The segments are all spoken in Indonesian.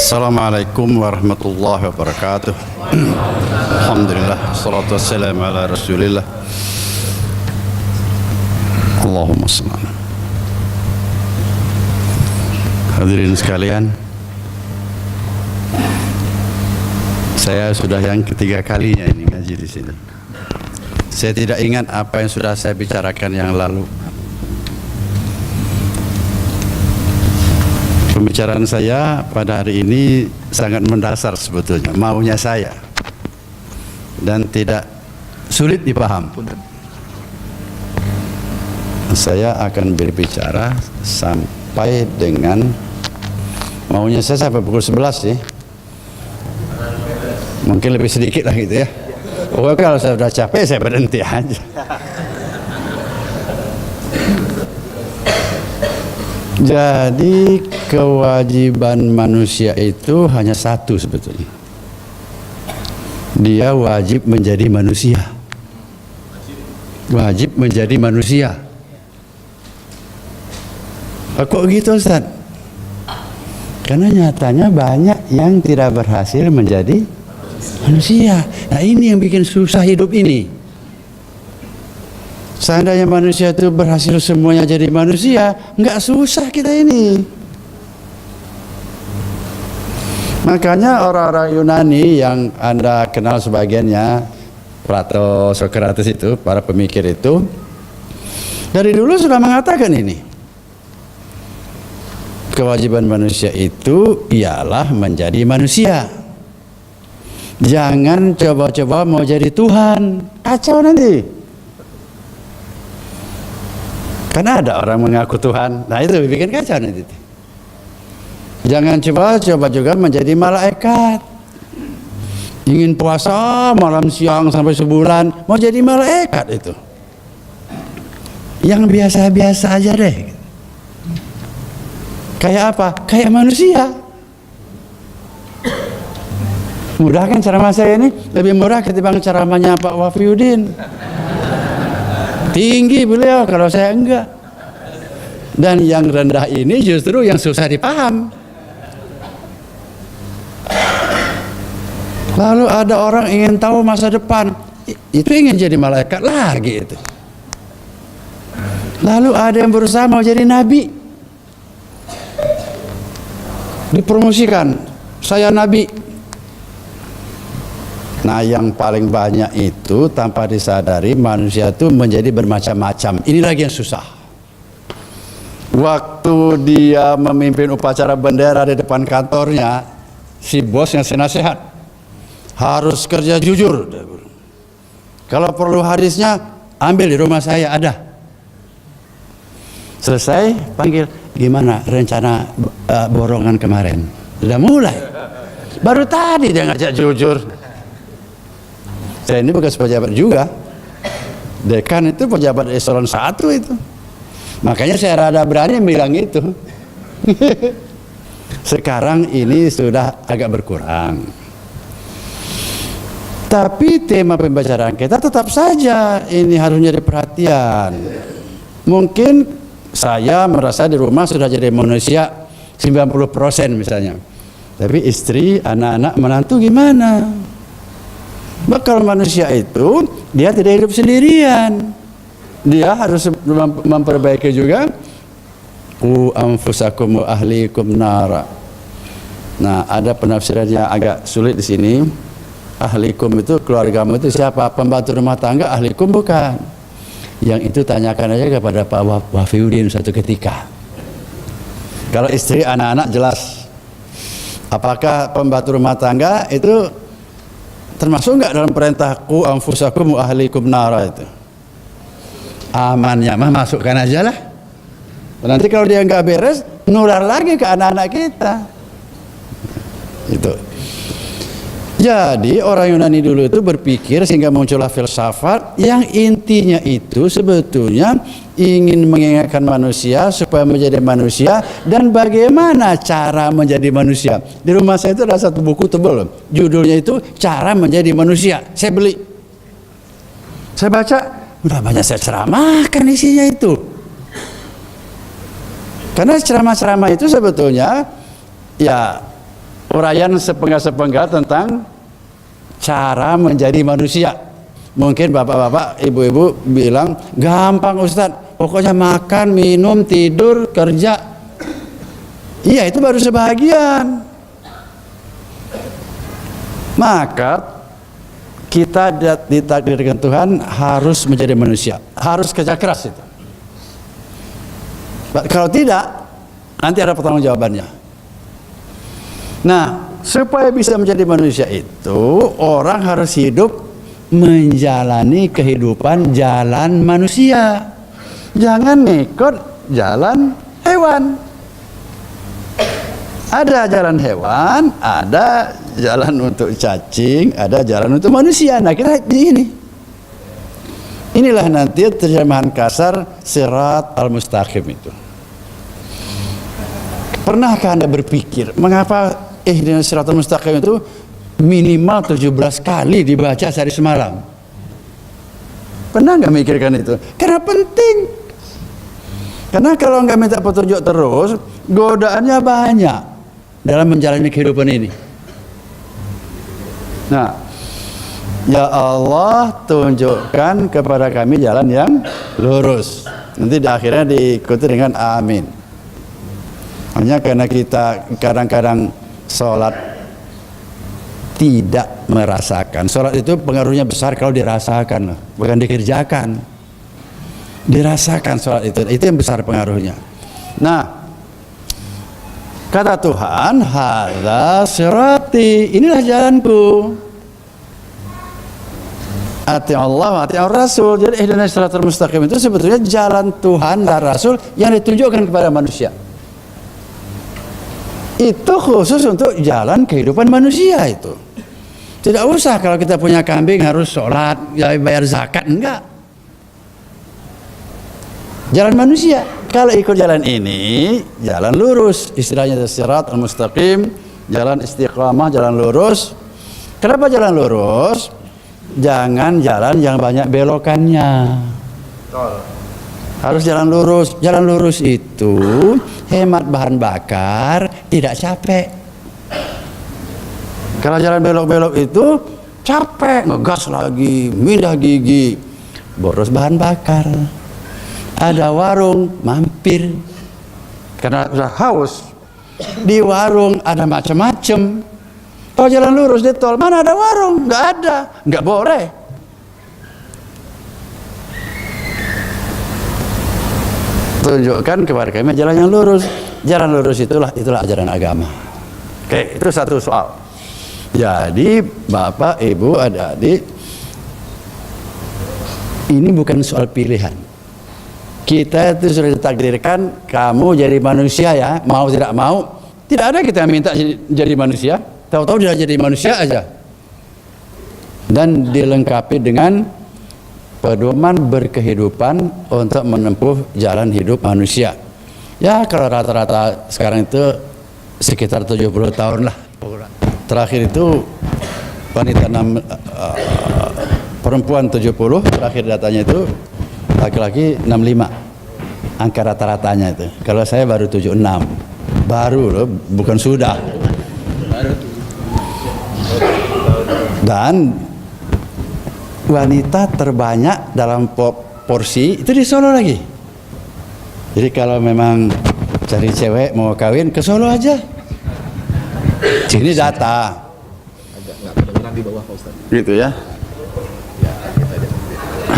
Assalamualaikum warahmatullahi wabarakatuh. Alhamdulillah, salatu wassalamu ala rasulillah. Allahumma salli. Hadirin sekalian, saya sudah yang ketiga kalinya ini ngaji di sini. Saya tidak ingat apa yang sudah saya bicarakan yang lalu. Pembicaraan saya pada hari ini sangat mendasar sebetulnya, maunya saya, dan tidak sulit dipaham. Saya akan berbicara sampai dengan maunya saya sampai pukul 11 sih. Mungkin lebih sedikit lah gitu ya. Pokoknya kalau saya sudah capek saya berhenti aja. Jadi kewajiban manusia itu hanya satu sebetulnya. Dia wajib menjadi manusia. Wajib menjadi manusia. Kok gitu Ustaz? Karena nyatanya banyak yang tidak berhasil menjadi manusia. Nah ini yang bikin susah hidup ini. Seandainya manusia itu berhasil semuanya jadi manusia, nggak susah kita ini. Makanya orang-orang Yunani yang Anda kenal sebagiannya, Plato, Socrates itu, para pemikir itu, dari dulu sudah mengatakan ini. Kewajiban manusia itu ialah menjadi manusia. Jangan coba-coba mau jadi Tuhan, kacau nanti. Karena ada orang mengaku Tuhan, nah itu bikin kacau nanti. Jangan coba-coba juga menjadi malaikat. Ingin puasa malam siang sampai sebulan, mau jadi malaikat itu. Yang biasa-biasa aja deh. Kayak apa? Kayak manusia. Mudah kan ceramah saya ini? Lebih murah ketimbang ceramahnya Pak Wafiuddin. Tinggi beliau, kalau saya enggak. Dan yang rendah ini justru yang susah dipaham. Lalu ada orang ingin tahu masa depan, itu ingin jadi malaikat lagi itu. Lalu ada yang berusaha mau jadi nabi, dipromosikan, saya nabi. Nah yang paling banyak itu tanpa disadari manusia itu menjadi bermacam-macam. Ini lagi yang susah. Waktu dia memimpin upacara bendera di depan kantornya, si bos yang nasihat, harus kerja jujur. Kalau perlu hadisnya, ambil di rumah saya ada. Selesai, panggil, gimana rencana borongan kemarin? Sudah mulai. Baru tadi dia ngajak jujur. Saya ini bekas pejabat juga. Dekan itu pejabat eselon 1 itu. Makanya saya rada berani bilang itu. Sekarang ini sudah agak berkurang. Tapi tema pembicaraan kita tetap saja ini harus jadi perhatian. Mungkin saya merasa di rumah sudah jadi manusia 90% misalnya. Tapi istri, anak-anak, menantu gimana? Bakal manusia itu dia tidak hidup sendirian. Dia harus memperbaiki juga anfusakum wa ahlikum nara. Nah, ada penafsiran yang agak sulit di sini. Ahlikum itu keluargamu itu siapa? Pembantu rumah tangga, ahlikum bukan. Yang itu tanyakan aja kepada Pak Wafiuddin suatu ketika. Kalau istri, anak-anak jelas. Apakah pembantu rumah tangga itu termasuk enggak dalam perintah anfusakum wa ahlikum nara itu? Amannya mah masukkan aja lah. Nanti kalau dia nggak beres, nular lagi ke anak-anak kita. Itu. Jadi orang Yunani dulu itu berpikir sehingga muncullah filsafat yang intinya itu sebetulnya ingin mengingatkan manusia supaya menjadi manusia dan bagaimana cara menjadi manusia. Di rumah saya itu ada satu buku tebal, judulnya itu Cara Menjadi Manusia. Saya beli, saya baca, udah banyak saya ceramahkan isinya itu. Karena ceramah-ceramah itu sebetulnya ya uraian sepenggal-sepenggal tentang cara menjadi manusia. Mungkin bapak-bapak, ibu-ibu bilang, gampang Ustadz, pokoknya makan, minum, tidur, kerja. Iya, itu baru sebahagian. Maka kita ditakdirkan Tuhan harus menjadi manusia, harus kerja keras itu. Kalau tidak, nanti ada pertanggungjawabannya. Nah, supaya bisa menjadi manusia itu, orang harus hidup menjalani kehidupan jalan manusia. Jangan ngikut jalan hewan. Ada jalan hewan, ada jalan untuk cacing, ada jalan untuk manusia. Nah, kira ini. Inilah nanti terjemahan kasar sirat al-mustaqim itu. Pernahkah Anda berpikir mengapa ihdinas siratal mustaqim itu minimal 17 kali dibaca sehari semalam? Pernah nggak mikirkan itu? Karena penting. Karena kalau nggak minta petunjuk terus, godaannya banyak dalam menjalani kehidupan ini. Nah, ya Allah, tunjukkan kepada kami jalan yang lurus. Nanti di akhirnya diikuti dengan amin. Hanya karena kita kadang-kadang sholat tidak merasakan. Sholat itu pengaruhnya besar kalau dirasakan, bukan dikerjakan. Dirasakan sholat itu yang besar pengaruhnya. Nah, kata Tuhan, hadza sirati, inilah jalanku. Ati Allah, ati Rasul. Jadi ihdinas siratal mustaqim itu sebetulnya jalan Tuhan dan Rasul yang ditunjukkan kepada manusia. Itu khusus untuk jalan kehidupan manusia itu. Tidak usah kalau kita punya kambing harus sholat, bayar zakat, enggak. Jalan manusia. Kalau ikut jalan ini, jalan lurus. Istilahnya sirat al-mustaqim, jalan istiqamah, jalan lurus. Kenapa jalan lurus? Jangan jalan yang banyak belokannya. Harus jalan lurus. Jalan lurus itu hemat bahan bakar, tidak capek. Kalau jalan belok-belok itu capek, ngegas lagi, mindah gigi, boros bahan bakar. Ada warung, mampir karena sudah haus. Di warung ada macam-macam. Kalau jalan lurus di tol, mana ada warung? Nggak ada, nggak boleh. Tunjukkan kepada kami jalan yang lurus. Jalan lurus itulah ajaran agama. Oke, itu satu soal. Jadi Bapak, Ibu, adik-adik, ini bukan soal pilihan. Kita itu sudah ditakdirkan kamu jadi manusia ya, mau tidak mau. Tidak ada kita minta jadi manusia, tahu-tahu dia jadi manusia aja. Dan dilengkapi dengan pedoman berkehidupan untuk menempuh jalan hidup manusia. Ya kalau rata-rata sekarang itu sekitar 70 tahun lah. Terakhir itu wanita perempuan 70, terakhir datanya itu laki-laki 65. Angka rata-ratanya itu. Kalau saya baru 76. Baru loh, bukan sudah. Dan wanita terbanyak dalam porsi itu di Solo lagi. Jadi kalau memang cari cewek mau kawin ke Solo aja. Sini data. Agak nggak kedengeran di bawah Pak Ustaz. Gitu ya.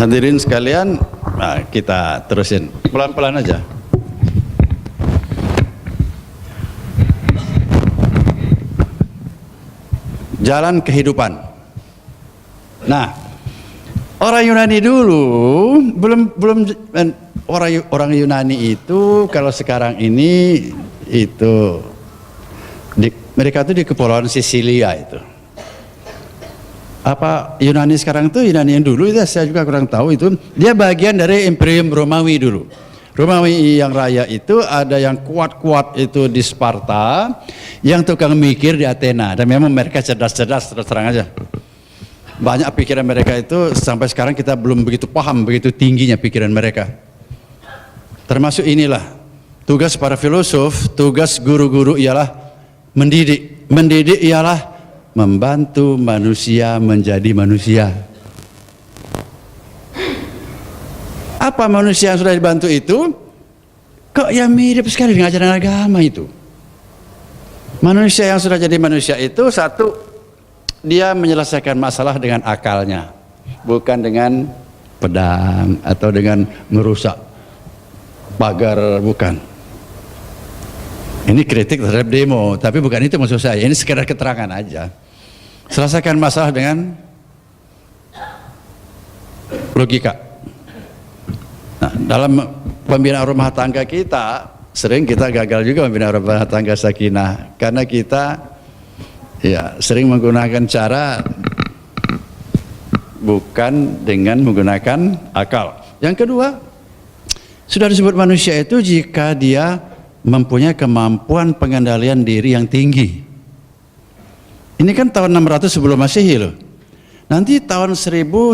Hadirin sekalian, nah kita terusin pelan-pelan aja. Jalan kehidupan. Nah, orang Yunani dulu belum orang Yunani itu kalau sekarang ini itu mereka itu di kepulauan Sisilia itu. Apa Yunani sekarang itu Yunani yang dulu itu saya juga kurang tahu itu. Dia bagian dari Imperium Romawi dulu. Romawi yang raya itu ada yang kuat-kuat itu di Sparta, yang tukang mikir di Athena. Dan memang mereka cerdas-cerdas, terus terang aja. Banyak pikiran mereka itu sampai sekarang kita belum begitu paham begitu tingginya pikiran mereka. Termasuk inilah tugas para filosof, tugas guru-guru ialah mendidik Mendidik ialah membantu manusia menjadi manusia. Apa manusia yang sudah dibantu itu? Kok yang mirip sekali dengan ajaran agama itu? Manusia yang sudah jadi manusia itu, satu, dia menyelesaikan masalah dengan akalnya, bukan dengan pedang atau dengan merusak pagar, bukan. Ini kritik terhadap demo, tapi bukan itu maksud saya. Ini sekedar keterangan aja. Selesaikan masalah dengan logika. Nah, dalam pembinaan rumah tangga kita, sering kita gagal juga membina rumah tangga sakinah, karena kita sering menggunakan cara bukan dengan menggunakan akal. Yang kedua, sudah disebut manusia itu jika dia mempunyai kemampuan pengendalian diri yang tinggi. Ini kan tahun 600 sebelum Masehi loh. Nanti tahun 1997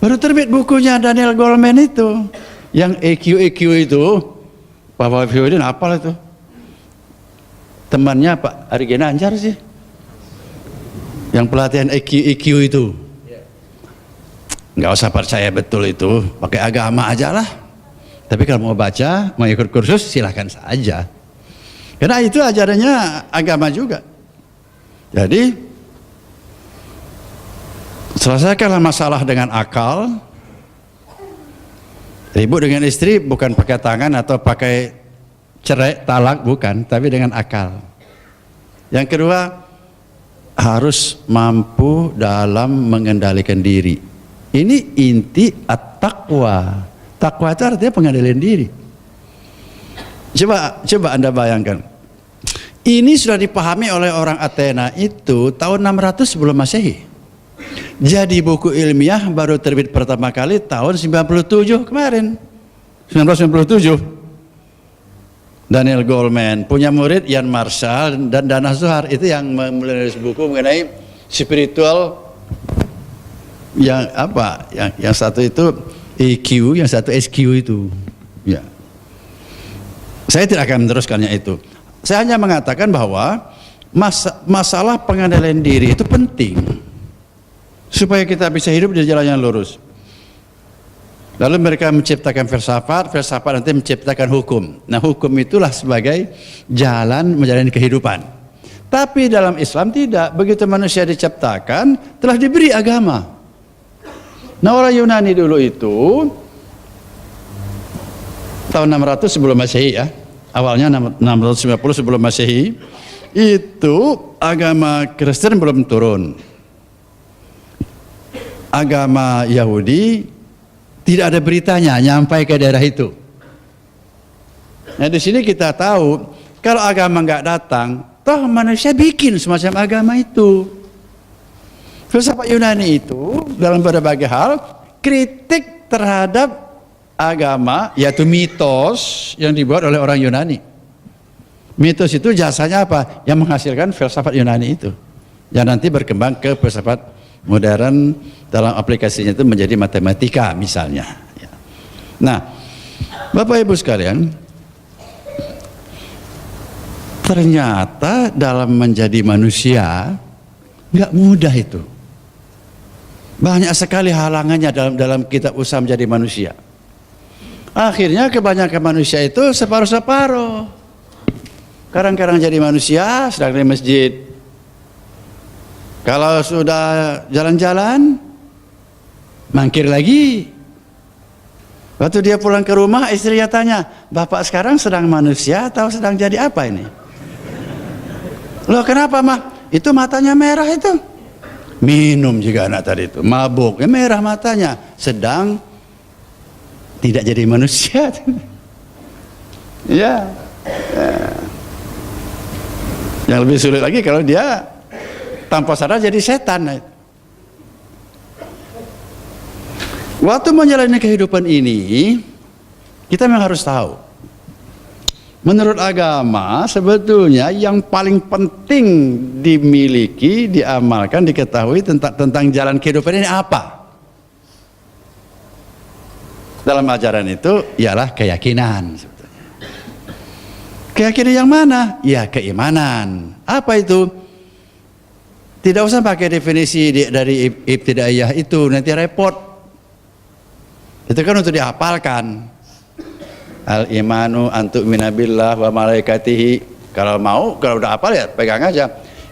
baru terbit bukunya Daniel Goleman itu, yang EQ itu. Pak Wahyudin apal itu, temannya Pak Ari Ginanjar sih, yang pelatihan EQ itu. Nggak usah percaya betul itu, pakai agama aja lah. Tapi kalau mau baca, mau ikut kursus, silahkan saja, karena itu ajarannya agama juga. Jadi selesaikanlah masalah dengan akal. Ribut dengan istri bukan pakai tangan atau pakai cerai, talak, bukan, tapi dengan akal. Yang kedua, harus mampu dalam mengendalikan diri. Ini inti at-taqwa. Taqwa itu artinya pengendalian diri. Coba Anda bayangkan. Ini sudah dipahami oleh orang Athena itu tahun 600 sebelum Masehi. Jadi buku ilmiah baru terbit pertama kali tahun 97 kemarin, 1997. Daniel Goleman punya murid Ian Marshall dan Dana Zohar, itu yang menulis buku mengenai spiritual, yang apa? Yang satu itu EQ, yang satu SQ itu. Ya. Saya tidak akan meneruskannya itu. Saya hanya mengatakan bahwa masalah pengendalian diri itu penting supaya kita bisa hidup di jalan yang lurus. Lalu mereka menciptakan filsafat nanti menciptakan hukum. Nah, hukum itulah sebagai jalan menjalani kehidupan. Tapi dalam Islam tidak. Begitu manusia diciptakan, telah diberi agama. Nah, orang Yunani dulu itu tahun 600 sebelum Masehi ya. Awalnya 650 sebelum Masehi, itu agama Kristen belum turun. Agama Yahudi tidak ada beritanya nyampai ke daerah itu. Nah, di sini kita tahu kalau agama nggak datang, toh manusia bikin semacam agama itu. Filsafat Yunani itu dalam berbagai hal kritik terhadap agama, yaitu mitos yang dibuat oleh orang Yunani. Mitos itu jasanya apa? Yang menghasilkan filsafat Yunani itu, yang nanti berkembang ke filsafat modern, dalam aplikasinya itu menjadi matematika misalnya. Nah, Bapak Ibu sekalian, ternyata dalam menjadi manusia nggak mudah itu. Banyak sekali halangannya dalam kita usaha menjadi manusia. Akhirnya kebanyakan manusia itu separuh-separuh. Kadang-kadang jadi manusia sedang di masjid. Kalau sudah jalan-jalan, mangkir lagi. Waktu dia pulang ke rumah, istrinya tanya, "Bapak sekarang sedang manusia atau sedang jadi apa ini?" "Loh, kenapa, Mah?" "Itu matanya merah itu." Minum juga anak tadi itu, mabuk, merah matanya, sedang tidak jadi manusia. Ya. Yang lebih sulit lagi kalau dia tanpa sadar jadi setan. Waktu menjalani kehidupan ini, kita memang harus tahu, menurut agama sebetulnya yang paling penting dimiliki, diamalkan, diketahui tentang jalan kehidupan ini apa? Dalam ajaran itu ialah keyakinan sebetulnya. Keyakinan yang mana? Ya keimanan. Apa itu? Tidak usah pakai definisi dari ibtidaiyah itu, nanti repot. Itu kan untuk dihafalkan. Al-imanu antu minabillah wa malaikatihi. Kalau mau, kalau udah hafal ya pegang aja.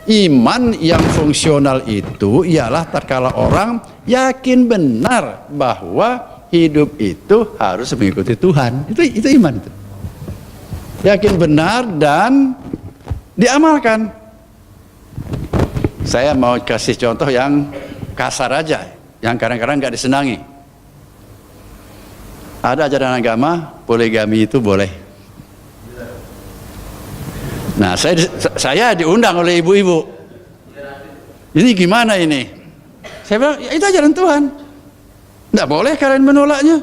Iman yang fungsional itu ialah tatkala orang yakin benar bahwa hidup itu harus mengikuti Tuhan. Itu iman itu. Yakin benar dan diamalkan. Saya mau kasih contoh yang kasar aja, yang kadang-kadang nggak disenangi. Ada ajaran agama poligami itu boleh. Nah, saya diundang oleh ibu-ibu. Ini gimana ini? Saya bilang, ya, itu ajaran Tuhan. Tidak boleh kalian menolaknya.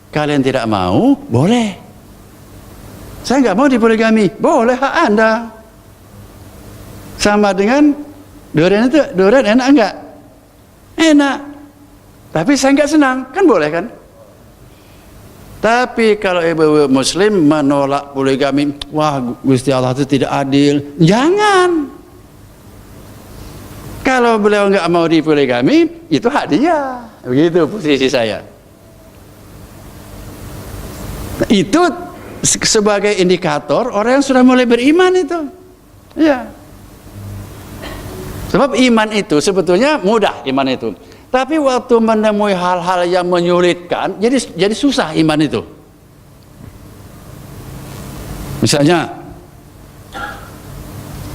Kalian tidak mau, boleh. Saya nggak mau dipoligami, boleh, hak Anda. Sama dengan durian itu, durian enak enggak? Enak. Tapi saya nggak senang, kan boleh kan? Tapi kalau ibu muslim menolak poligami, wah Gusti Allah itu tidak adil. Jangan. Kalau beliau nggak mau dipoligami, itu hak dia. Begitu posisi saya. Itu sebagai indikator orang yang sudah mulai beriman itu. Ya. Sebab iman itu sebetulnya mudah, iman itu. Tapi waktu menemui hal-hal yang menyulitkan, jadi susah iman itu. Misalnya,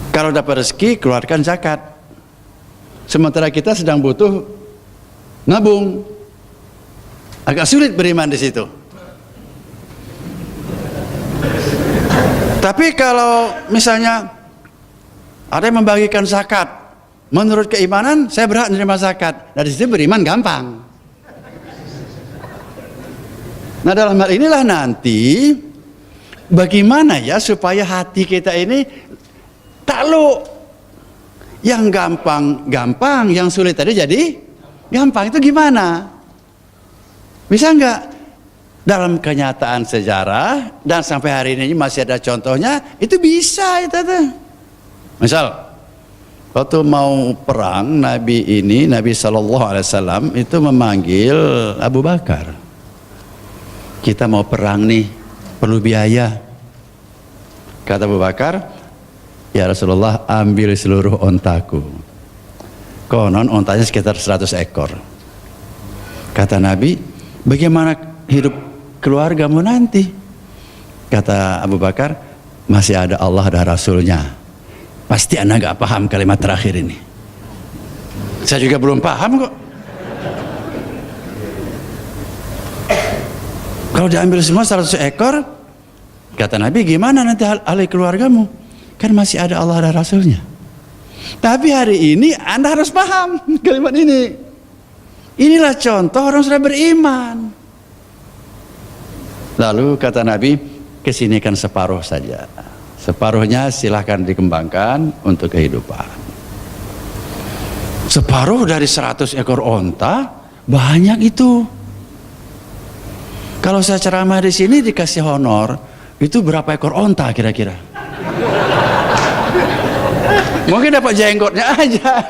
kalau dapat rezeki keluarkan zakat. Sementara kita sedang butuh nabung, agak sulit beriman di situ. Tapi kalau misalnya ada yang membagikan zakat, menurut keimanan saya berhak menerima zakat. Dari situ beriman gampang. Nah, dalam hal inilah nanti bagaimana ya supaya hati kita ini takluk. Yang gampang, yang sulit tadi jadi gampang. Itu gimana? Bisa enggak? Dalam kenyataan sejarah dan sampai hari ini masih ada contohnya, itu bisa itu tuh. Misal waktu mau perang, Nabi SAW itu memanggil Abu Bakar. Kita mau perang nih, perlu biaya. Kata Abu Bakar, ya Rasulullah, ambil seluruh ontaku. Konon ontanya sekitar 100 ekor. Kata Nabi, bagaimana hidup keluargamu nanti? Kata Abu Bakar, masih ada Allah dan Rasulnya. Pasti Anda nggak paham kalimat terakhir ini. Saya juga belum paham kok. Kalau diambil semua 100 ekor, kata Nabi, gimana nanti ahli keluargamu? Kan masih ada Allah dan Rasulnya. Tapi hari ini Anda harus paham kalimat ini. Inilah contoh orang sudah beriman. Lalu kata Nabi, kesinikan separuh saja. Separuhnya silahkan dikembangkan untuk kehidupan. Separuh dari 100 ekor onta, banyak itu. Kalau saya ceramah di sini dikasih honor, itu berapa ekor onta kira-kira? Mungkin dapat jenggotnya aja.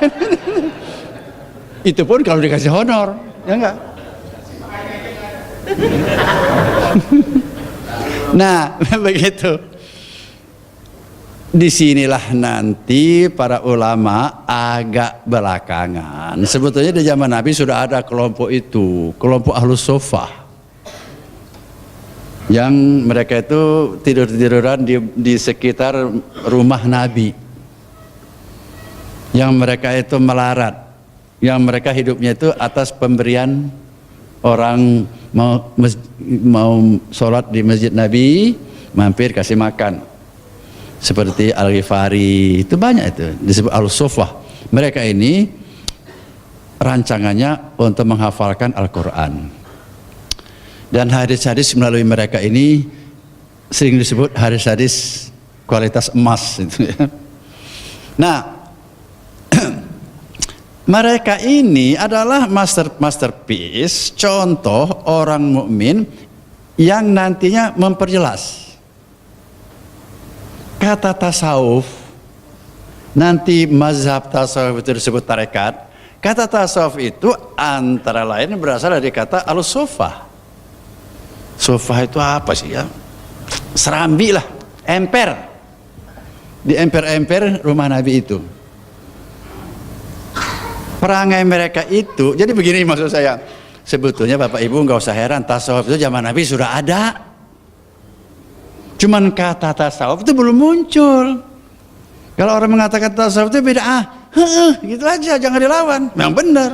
Itu pun kalau dikasih honor, ya enggak? Nah, begitu. Disinilah nanti para ulama agak belakangan. Sebetulnya di zaman Nabi sudah ada kelompok itu, kelompok Ahlus Suffah, yang mereka itu tidur-tiduran di sekitar rumah Nabi, yang mereka itu melarat, yang mereka hidupnya itu atas pemberian orang mau sholat di masjid Nabi, mampir kasih makan. Seperti Al-Ghifari, itu banyak itu disebut Al-Suffah. Mereka ini rancangannya untuk menghafalkan Al-Quran, dan hadis-hadis melalui mereka ini sering disebut hadis-hadis kualitas emas itu ya. Nah, Mereka ini adalah masterpiece, contoh orang mukmin yang nantinya memperjelas kata tasawuf. Nanti mazhab tasawuf itu disebut tarekat. Kata tasawuf itu antara lain berasal dari kata al-sufah. Sufah itu apa sih ya? Serambi lah, emper. Di emper-emper rumah Nabi itu. Perangai mereka itu, jadi begini maksud saya. Sebetulnya Bapak Ibu nggak usah heran, tasawuf itu zaman Nabi sudah ada. Cuman kata tasawuf itu belum muncul. Kalau orang mengatakan tasawuf itu beda, gitu aja, jangan dilawan. Memang benar.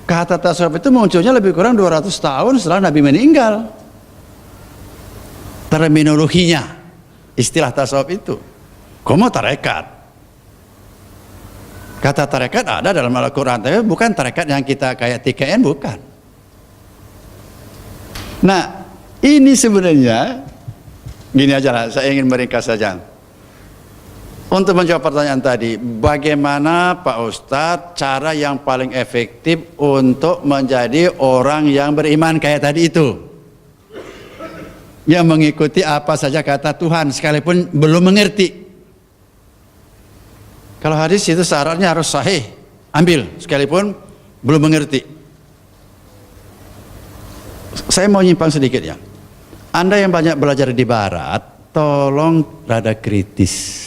Kata tasawuf itu munculnya lebih kurang 200 tahun setelah Nabi meninggal. Terminologinya, istilah tasawuf itu. Komo tarekat. Kata tarekat ada dalam Al-Quran, tapi bukan tarekat yang kita kayak TKN, bukan. Nah, ini sebenarnya, gini aja lah, saya ingin meringkas saja. Untuk menjawab pertanyaan tadi, bagaimana Pak Ustadz cara yang paling efektif untuk menjadi orang yang beriman kayak tadi itu? Yang mengikuti apa saja kata Tuhan, sekalipun belum mengerti. Kalau hadis itu syaratnya harus sahih, ambil sekalipun belum mengerti. Saya mau nyimpang sedikit ya. Anda yang banyak belajar di barat, tolong rada kritis.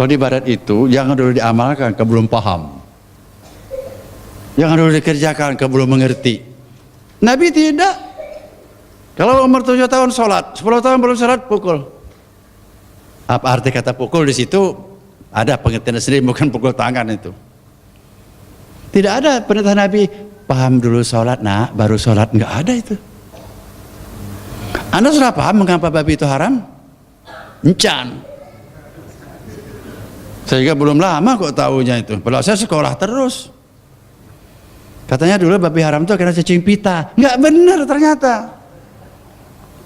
Kalau di barat itu jangan dulu diamalkan ke belum paham. Jangan dulu dikerjakan ke belum mengerti. Nabi tidak. Kalau umur 7 tahun sholat, 10 tahun belum sholat, pukul. Apa arti kata pukul di situ? Ada pengertian sendiri, bukan pukul tangan itu. Tidak ada perintah Nabi, paham dulu sholat nak, baru sholat. Enggak ada itu. Anda sudah paham mengapa babi itu haram? Encan. Sehingga belum lama kok tahunya itu. Padahal saya sekolah terus. Katanya dulu babi haram itu karena cacing pita. Enggak benar ternyata.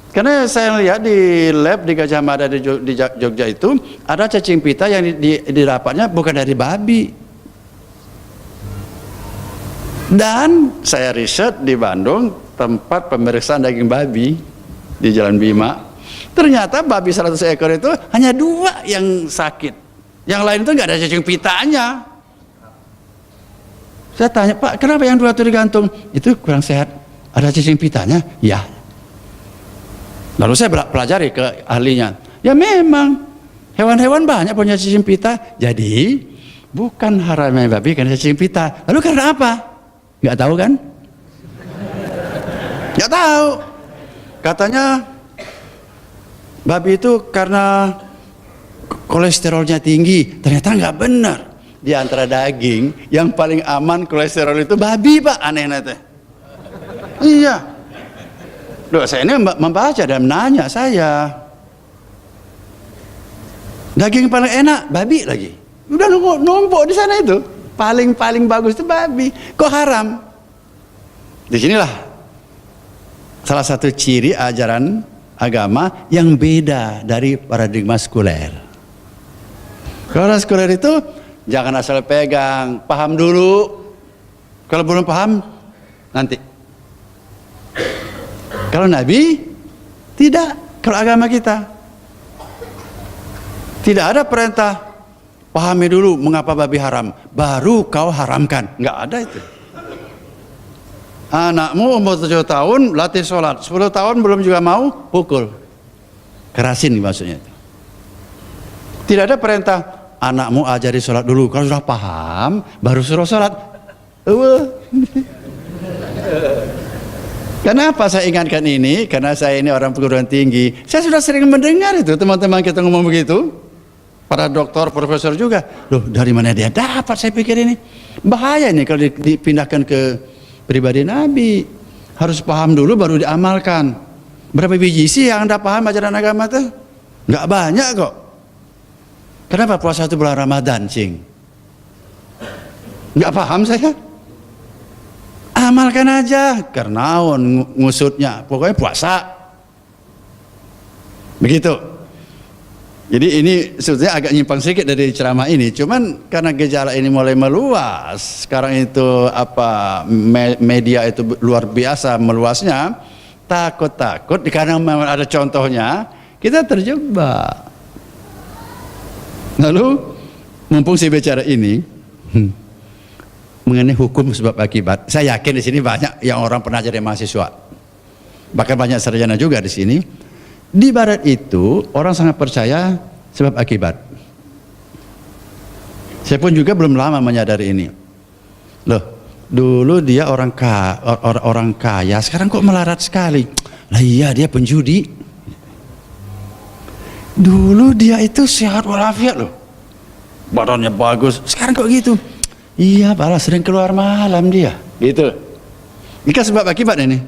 Karena saya lihat di lab di Gajah Mada di Jogja itu ada cacing pita yang didapatnya bukan dari babi. Dan saya riset di Bandung tempat pemeriksaan daging babi di Jalan Bima. Ternyata babi 100 ekor itu hanya 2 yang sakit. Yang lain itu nggak ada cacing pitanya. Saya tanya, Pak, kenapa yang 2 itu digantung? Itu kurang sehat. Ada cacing pitanya? Ya. Lalu saya pelajari ke ahlinya. Ya memang hewan-hewan banyak punya cacing pita. Jadi bukan haramnya babi karena cacing pita. Lalu karena apa? Nggak tahu kan? Nggak tahu. Katanya babi itu karena kolesterolnya tinggi. Ternyata nggak benar. Di antara daging yang paling aman kolesterol itu babi, Pak. Aneh-aneh teh. Iya. Loh, saya ini membaca dan menanya saya. Daging paling enak babi lagi. Udah numpuk di sana itu. Paling bagus itu babi. Kok haram? Disinilah salah satu ciri ajaran agama yang beda dari paradigma sekuler. Kalau sekuler itu jangan asal pegang, paham dulu. Kalau belum paham nanti. Kalau Nabi tidak, kalau agama kita tidak ada perintah pahami dulu mengapa babi haram, baru kau haramkan. Nggak ada itu. Anakmu umur 7 tahun latih sholat, 10 tahun belum juga mau, pukul, kerasin maksudnya itu. Tidak ada perintah anakmu ajari sholat dulu, kalau sudah paham baru suruh sholat. Kenapa saya ingatkan ini? Karena saya ini orang perguruan tinggi. Saya sudah sering mendengar itu teman-teman kita ngomong begitu. Para doktor, profesor juga. Loh, dari mana dia dapat? Saya pikir ini bahaya nih kalau dipindahkan ke pribadi Nabi. Harus paham dulu baru diamalkan. Berapa biji sih yang Anda paham ajaran agama itu? Nggak banyak kok. Kenapa puasa itu bulan Ramadan, Cing? Nggak paham saya. Amalkan aja, karena ngusutnya, pokoknya puasa. Begitu. Jadi ini sebetulnya agak nyimpang sedikit dari ceramah ini. Cuman karena gejala ini mulai meluas, sekarang itu media itu luar biasa meluasnya, takut karena memang ada contohnya, kita terjebak. Lalu mumpung saya bicara ini mengenai hukum sebab akibat, saya yakin di sini banyak yang orang pernah jadi mahasiswa, bahkan banyak sarjana juga di sini. Di barat itu orang sangat percaya sebab akibat. Saya pun juga belum lama menyadari ini. Loh, dulu dia orang kaya, sekarang kok melarat sekali? Lah iya, dia penjudi. Dulu dia itu sehat walafiat loh, badannya bagus, sekarang kok gitu? Iya, malah sering keluar malam dia, gitu. Ini kan sebab akibat ini.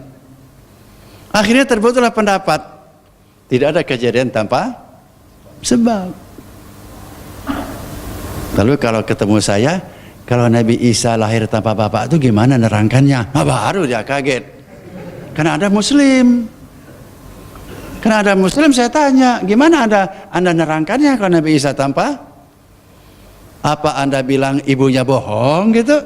Akhirnya terbentuklah pendapat tidak ada kejadian tanpa sebab. Lalu kalau ketemu saya, kalau Nabi Isa lahir tanpa bapak itu gimana nerangkannya? Nah, baru dia kaget. Karena ada Muslim. Karena ada Muslim, saya tanya, gimana anda nerangkannya kalau Nabi Isa tanpa? Apa anda bilang ibunya bohong gitu?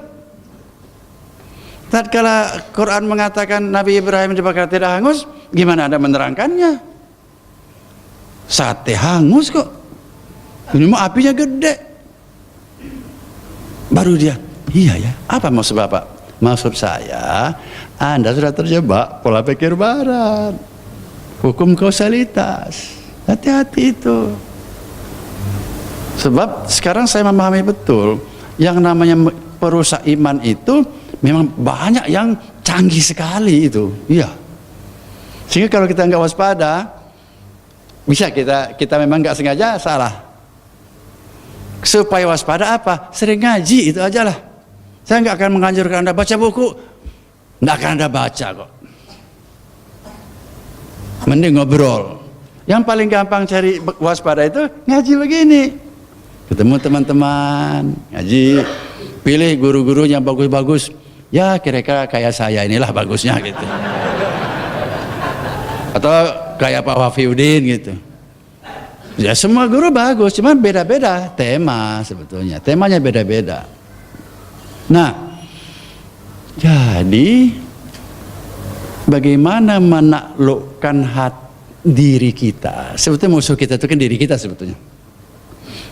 Tatkala Quran mengatakan Nabi Ibrahim dibakar tidak hangus, gimana anda menerangkannya? Sate hangus kok, ini mah apinya gede. Baru dia, iya ya, apa maksud bapak? Maksud saya, anda sudah terjebak pola pikir barat, hukum kausalitas. Hati-hati itu. Sebab sekarang saya memahami betul, yang namanya perusak iman itu memang banyak yang canggih sekali itu, iya. Sehingga kalau kita nggak waspada, bisa kita memang nggak sengaja salah. Supaya waspada apa? Sering ngaji itu aja lah. Saya nggak akan menganjurkan anda baca buku, nggak akan anda baca kok. Mending ngobrol. Yang paling gampang cari waspada itu ngaji begini. Ketemu teman-teman, ngaji, pilih guru-guru yang bagus-bagus. Ya kira-kira kayak saya inilah bagusnya gitu. Atau kayak Pak Wafiuddin gitu. Ya semua guru bagus, cuma beda-beda tema sebetulnya. Temanya beda-beda. Nah, jadi bagaimana menaklukkan diri kita? Sebetulnya musuh kita itu kan diri kita sebetulnya.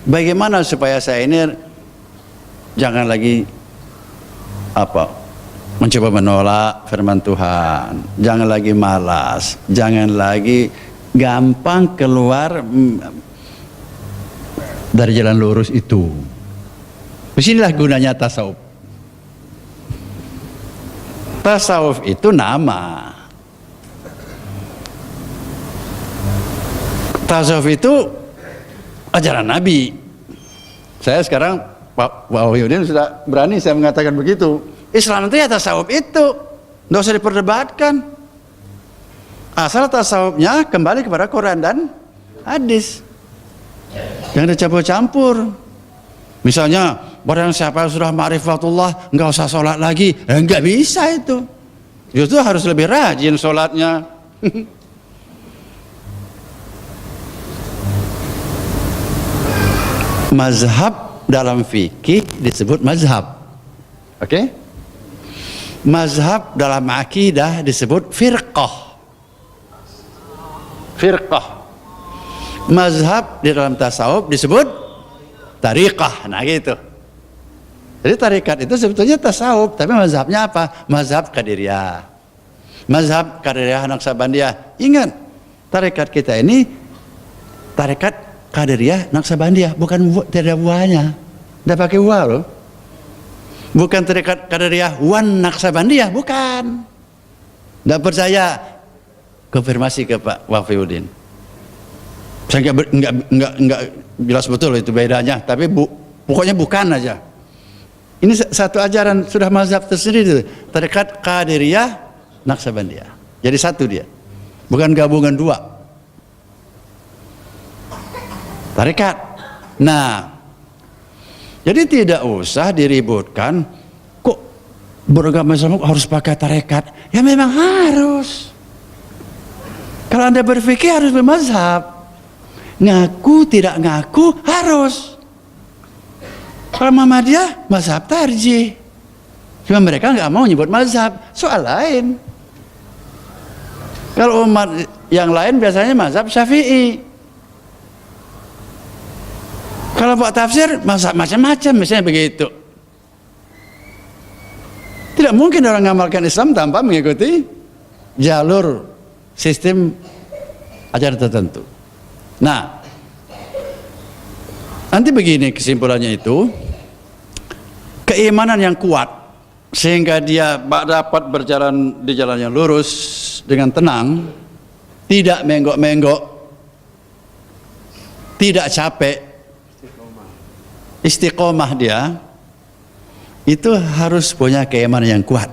Bagaimana supaya saya ini jangan lagi mencoba menolak firman Tuhan, jangan lagi malas, jangan lagi gampang keluar dari jalan lurus itu. Disinilah gunanya tasawuf. Tasawuf itu nama. Tasawuf itu ajaran Nabi. Saya sekarang Pak Wahyudin sudah berani saya mengatakan begitu. Islam itu ya tasawuf itu, nggak usah diperdebatkan. Asal tasawufnya kembali kepada Quran dan hadis, jangan dicampur-campur. Misalnya barang siapa yang sudah ma'rifatullah nggak usah sholat lagi, nggak bisa itu. Justru harus lebih rajin sholatnya. Mazhab dalam fikih disebut mazhab, oke? Mazhab dalam akidah disebut firqah. Mazhab di dalam tasawuf disebut tariqah. Nah gitu. Jadi tarikat itu sebetulnya tasawuf, tapi mazhabnya apa? Mazhab Qadiriyah. Mazhab Qadiriyah Naqsabandiyah. Ingat, tarikat kita ini tarikat Qadiriyah Naqsabandiyah, bukan tidak buahnya. Tidak pakai buah loh. Bukan tarikat Qadiriyah Wan Naqsabandiyah, bukan. Tidak percaya, konfirmasi ke Pak Wafiuddin. Saya nggak jelas betul itu bedanya, tapi pokoknya bukan aja. Ini satu ajaran, sudah mazhab tersendiri, tarikat Qadiriyah Naqsabandiyah. Jadi satu dia, bukan gabungan dua tarikat. Nah, jadi tidak usah diributkan. Kok beragama Islam harus pakai tarikat? Ya memang harus. Kalau Anda berpikir harus bermazhab. ngaku tidak ngaku harus. Kalau Muhammadiyah mazhab tarjih, cuma mereka nggak mau nyebut mazhab, soal lain. Kalau umat yang lain biasanya mazhab Syafi'i. Kalau buat tafsir mazhab macam-macam, misalnya begitu. Tidak mungkin orang mengamalkan Islam tanpa mengikuti jalur sistem ajaran tertentu. Nah, nanti begini kesimpulannya itu, keimanan yang kuat sehingga dia dapat berjalan di jalan yang lurus dengan tenang, tidak menggok-menggok, tidak capek, istiqomah dia, itu harus punya keimanan yang kuat.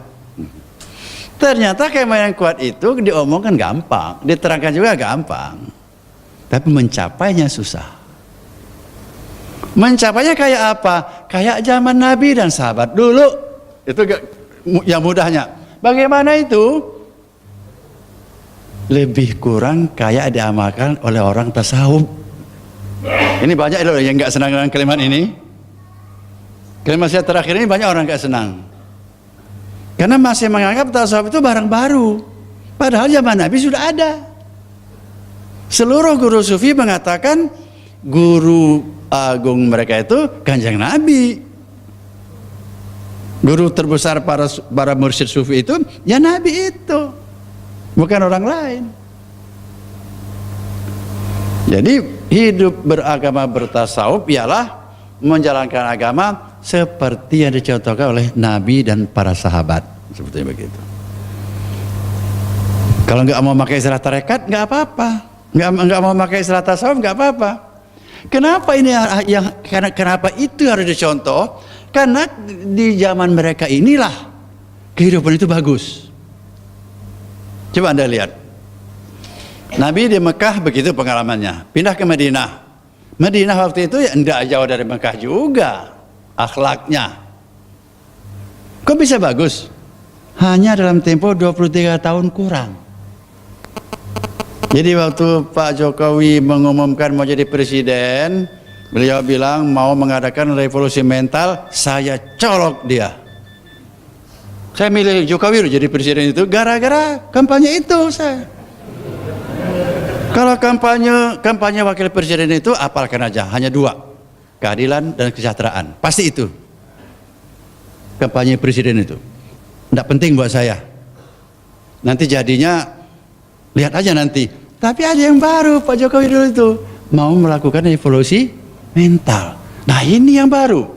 Ternyata keimanan yang kuat itu diomongkan gampang, diterangkan juga gampang, tapi mencapainya susah. Mencapainya kayak apa? Kayak zaman Nabi dan sahabat dulu. Itu yang mudahnya. Bagaimana itu? Lebih kurang kayak diamalkan oleh orang tasawuf. Ini banyak loh yang nggak senang dengan kalimat ini. Kalimat saya terakhir ini banyak orang nggak senang. Karena masih menganggap tasawuf itu barang baru. Padahal zaman Nabi sudah ada. Seluruh guru sufi mengatakan guru agung mereka itu Kanjeng Nabi. Guru terbesar para mursyid sufi itu ya Nabi itu, bukan orang lain. Jadi hidup beragama bertasawuf ialah menjalankan agama seperti yang dicontohkan oleh Nabi dan para sahabat, seperti begitu. Kalau nggak mau pakai istilah tarekat nggak apa-apa, nggak mau pakai istilah tasawuf nggak apa-apa. Kenapa ini kenapa itu harus dicontoh? Karena di zaman mereka inilah kehidupan itu bagus. Coba Anda lihat, Nabi di Mekah begitu pengalamannya, pindah ke Madinah. Madinah waktu itu ya tidak jauh dari Mekah juga akhlaknya. Kok bisa bagus? Hanya dalam tempo 23 tahun kurang. Jadi waktu Pak Jokowi mengumumkan mau jadi presiden, beliau bilang mau mengadakan revolusi mental, saya colok dia. Saya milih Jokowi jadi presiden itu gara-gara kampanye itu saya. Kalau kampanye wakil presiden itu apalkan aja, hanya dua, keadilan dan kesejahteraan. Pasti itu kampanye presiden itu. Tidak penting buat saya. Nanti jadinya lihat aja nanti. Tapi ada yang baru Pak Jokowi dulu itu mau melakukan revolusi mental. Nah ini yang baru.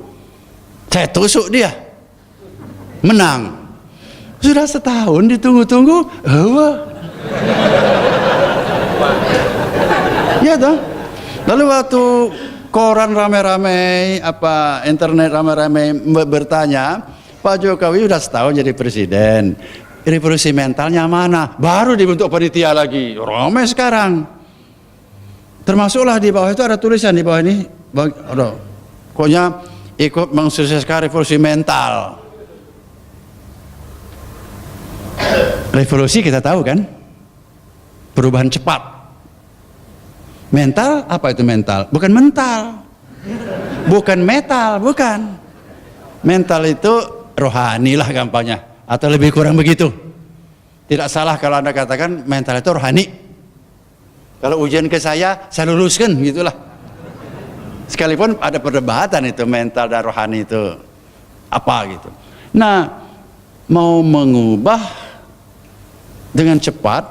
Saya tusuk dia, menang. Sudah setahun ditunggu-tunggu, ya toh. Lalu waktu koran rame-rame, internet rame-rame bertanya, Pak Jokowi sudah setahun jadi presiden, revolusi mentalnya mana? Baru dibentuk panitia lagi, ramai sekarang. Termasuklah di bawah itu ada tulisan di bawah ini, pokoknya ikut mensukseskan revolusi mental. Revolusi kita tahu kan, perubahan cepat. Mental, apa itu mental? Bukan mental, bukan metal, bukan. Mental itu rohani lah gampangnya, atau lebih kurang begitu. Tidak salah kalau Anda katakan mental itu rohani. Kalau ujian ke saya luluskan gitulah. Sekalipun ada perdebatan itu mental dan rohani itu apa gitu. Nah, mau mengubah dengan cepat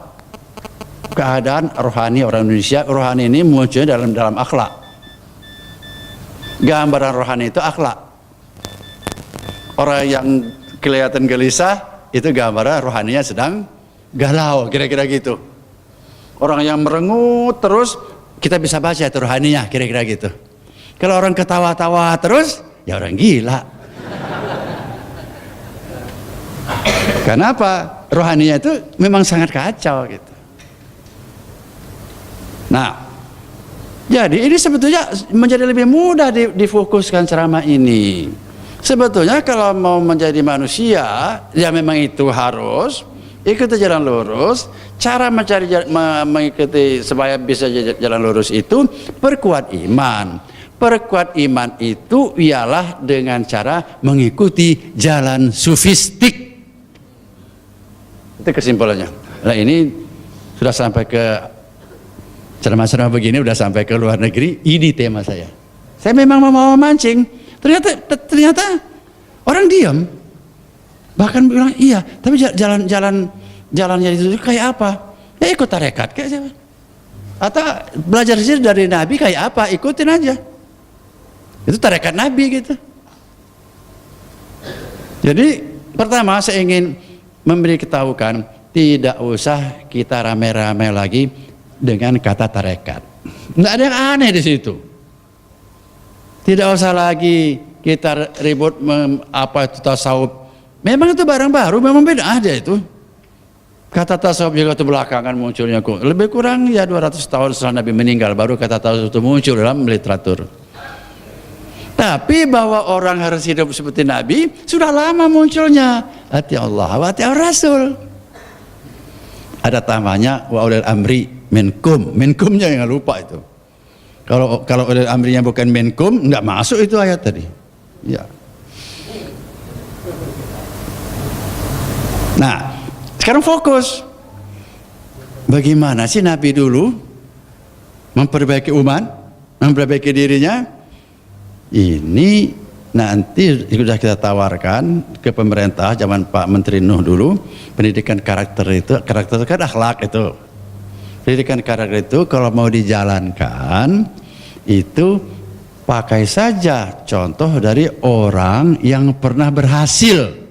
keadaan rohani orang Indonesia. Rohani ini munculnya dalam akhlak. Gambaran rohani itu akhlak. Orang yang kelihatan gelisah itu gambaran rohaninya sedang galau, kira-kira gitu. Orang yang merengut terus kita bisa baca itu rohaninya, kira-kira gitu. Kalau orang ketawa-tawa terus ya orang gila. Kenapa? Rohaninya itu memang sangat kacau gitu. Nah, jadi ini sebetulnya menjadi lebih mudah difokuskan ceramah ini. Sebetulnya kalau mau menjadi manusia, ya memang itu harus ikuti jalan lurus. Cara mengikuti supaya bisa jalan lurus itu perkuat iman. Perkuat iman itu ialah dengan cara mengikuti jalan sufistik. Itu kesimpulannya. Nah, ini sudah sampai ke ceramah-ceramah begini, udah sampai ke luar negeri. Ini tema saya. Saya memang mau mancing. Ternyata orang diam. Bahkan bilang iya, tapi jalannya itu kayak apa? Ya ikut tarekat kayak siapa? Atau belajar dari Nabi kayak apa? Ikutin aja. Itu tarekat Nabi gitu. Jadi pertama saya ingin memberitahukan, tidak usah kita rame-rame lagi dengan kata tarekat. Tidak ada yang aneh di situ. Tidak usah lagi kita ribut apa itu tasawuf. Memang itu barang baru, memang beda aja itu. Kata tasawuf juga itu belakangan munculnya, lebih kurang ya 200 tahun setelah Nabi meninggal baru kata tasawuf itu muncul dalam literatur. Tapi bahwa orang harus hidup seperti Nabi sudah lama munculnya. Hati Allah, hati Rasul. Ada tamanya wa ulil amri minkum. Minkumnya yang lupa itu. Kalau ulil amrinya bukan minkum, enggak masuk itu ayat tadi. Ya. Nah, sekarang fokus. Bagaimana sih Nabi dulu memperbaiki umat, memperbaiki dirinya? Ini nanti sudah kita tawarkan ke pemerintah zaman Pak Menteri Nuh dulu. Pendidikan karakter itu kan akhlak itu. Pendidikan karakter itu kalau mau dijalankan itu pakai saja contoh dari orang yang pernah berhasil.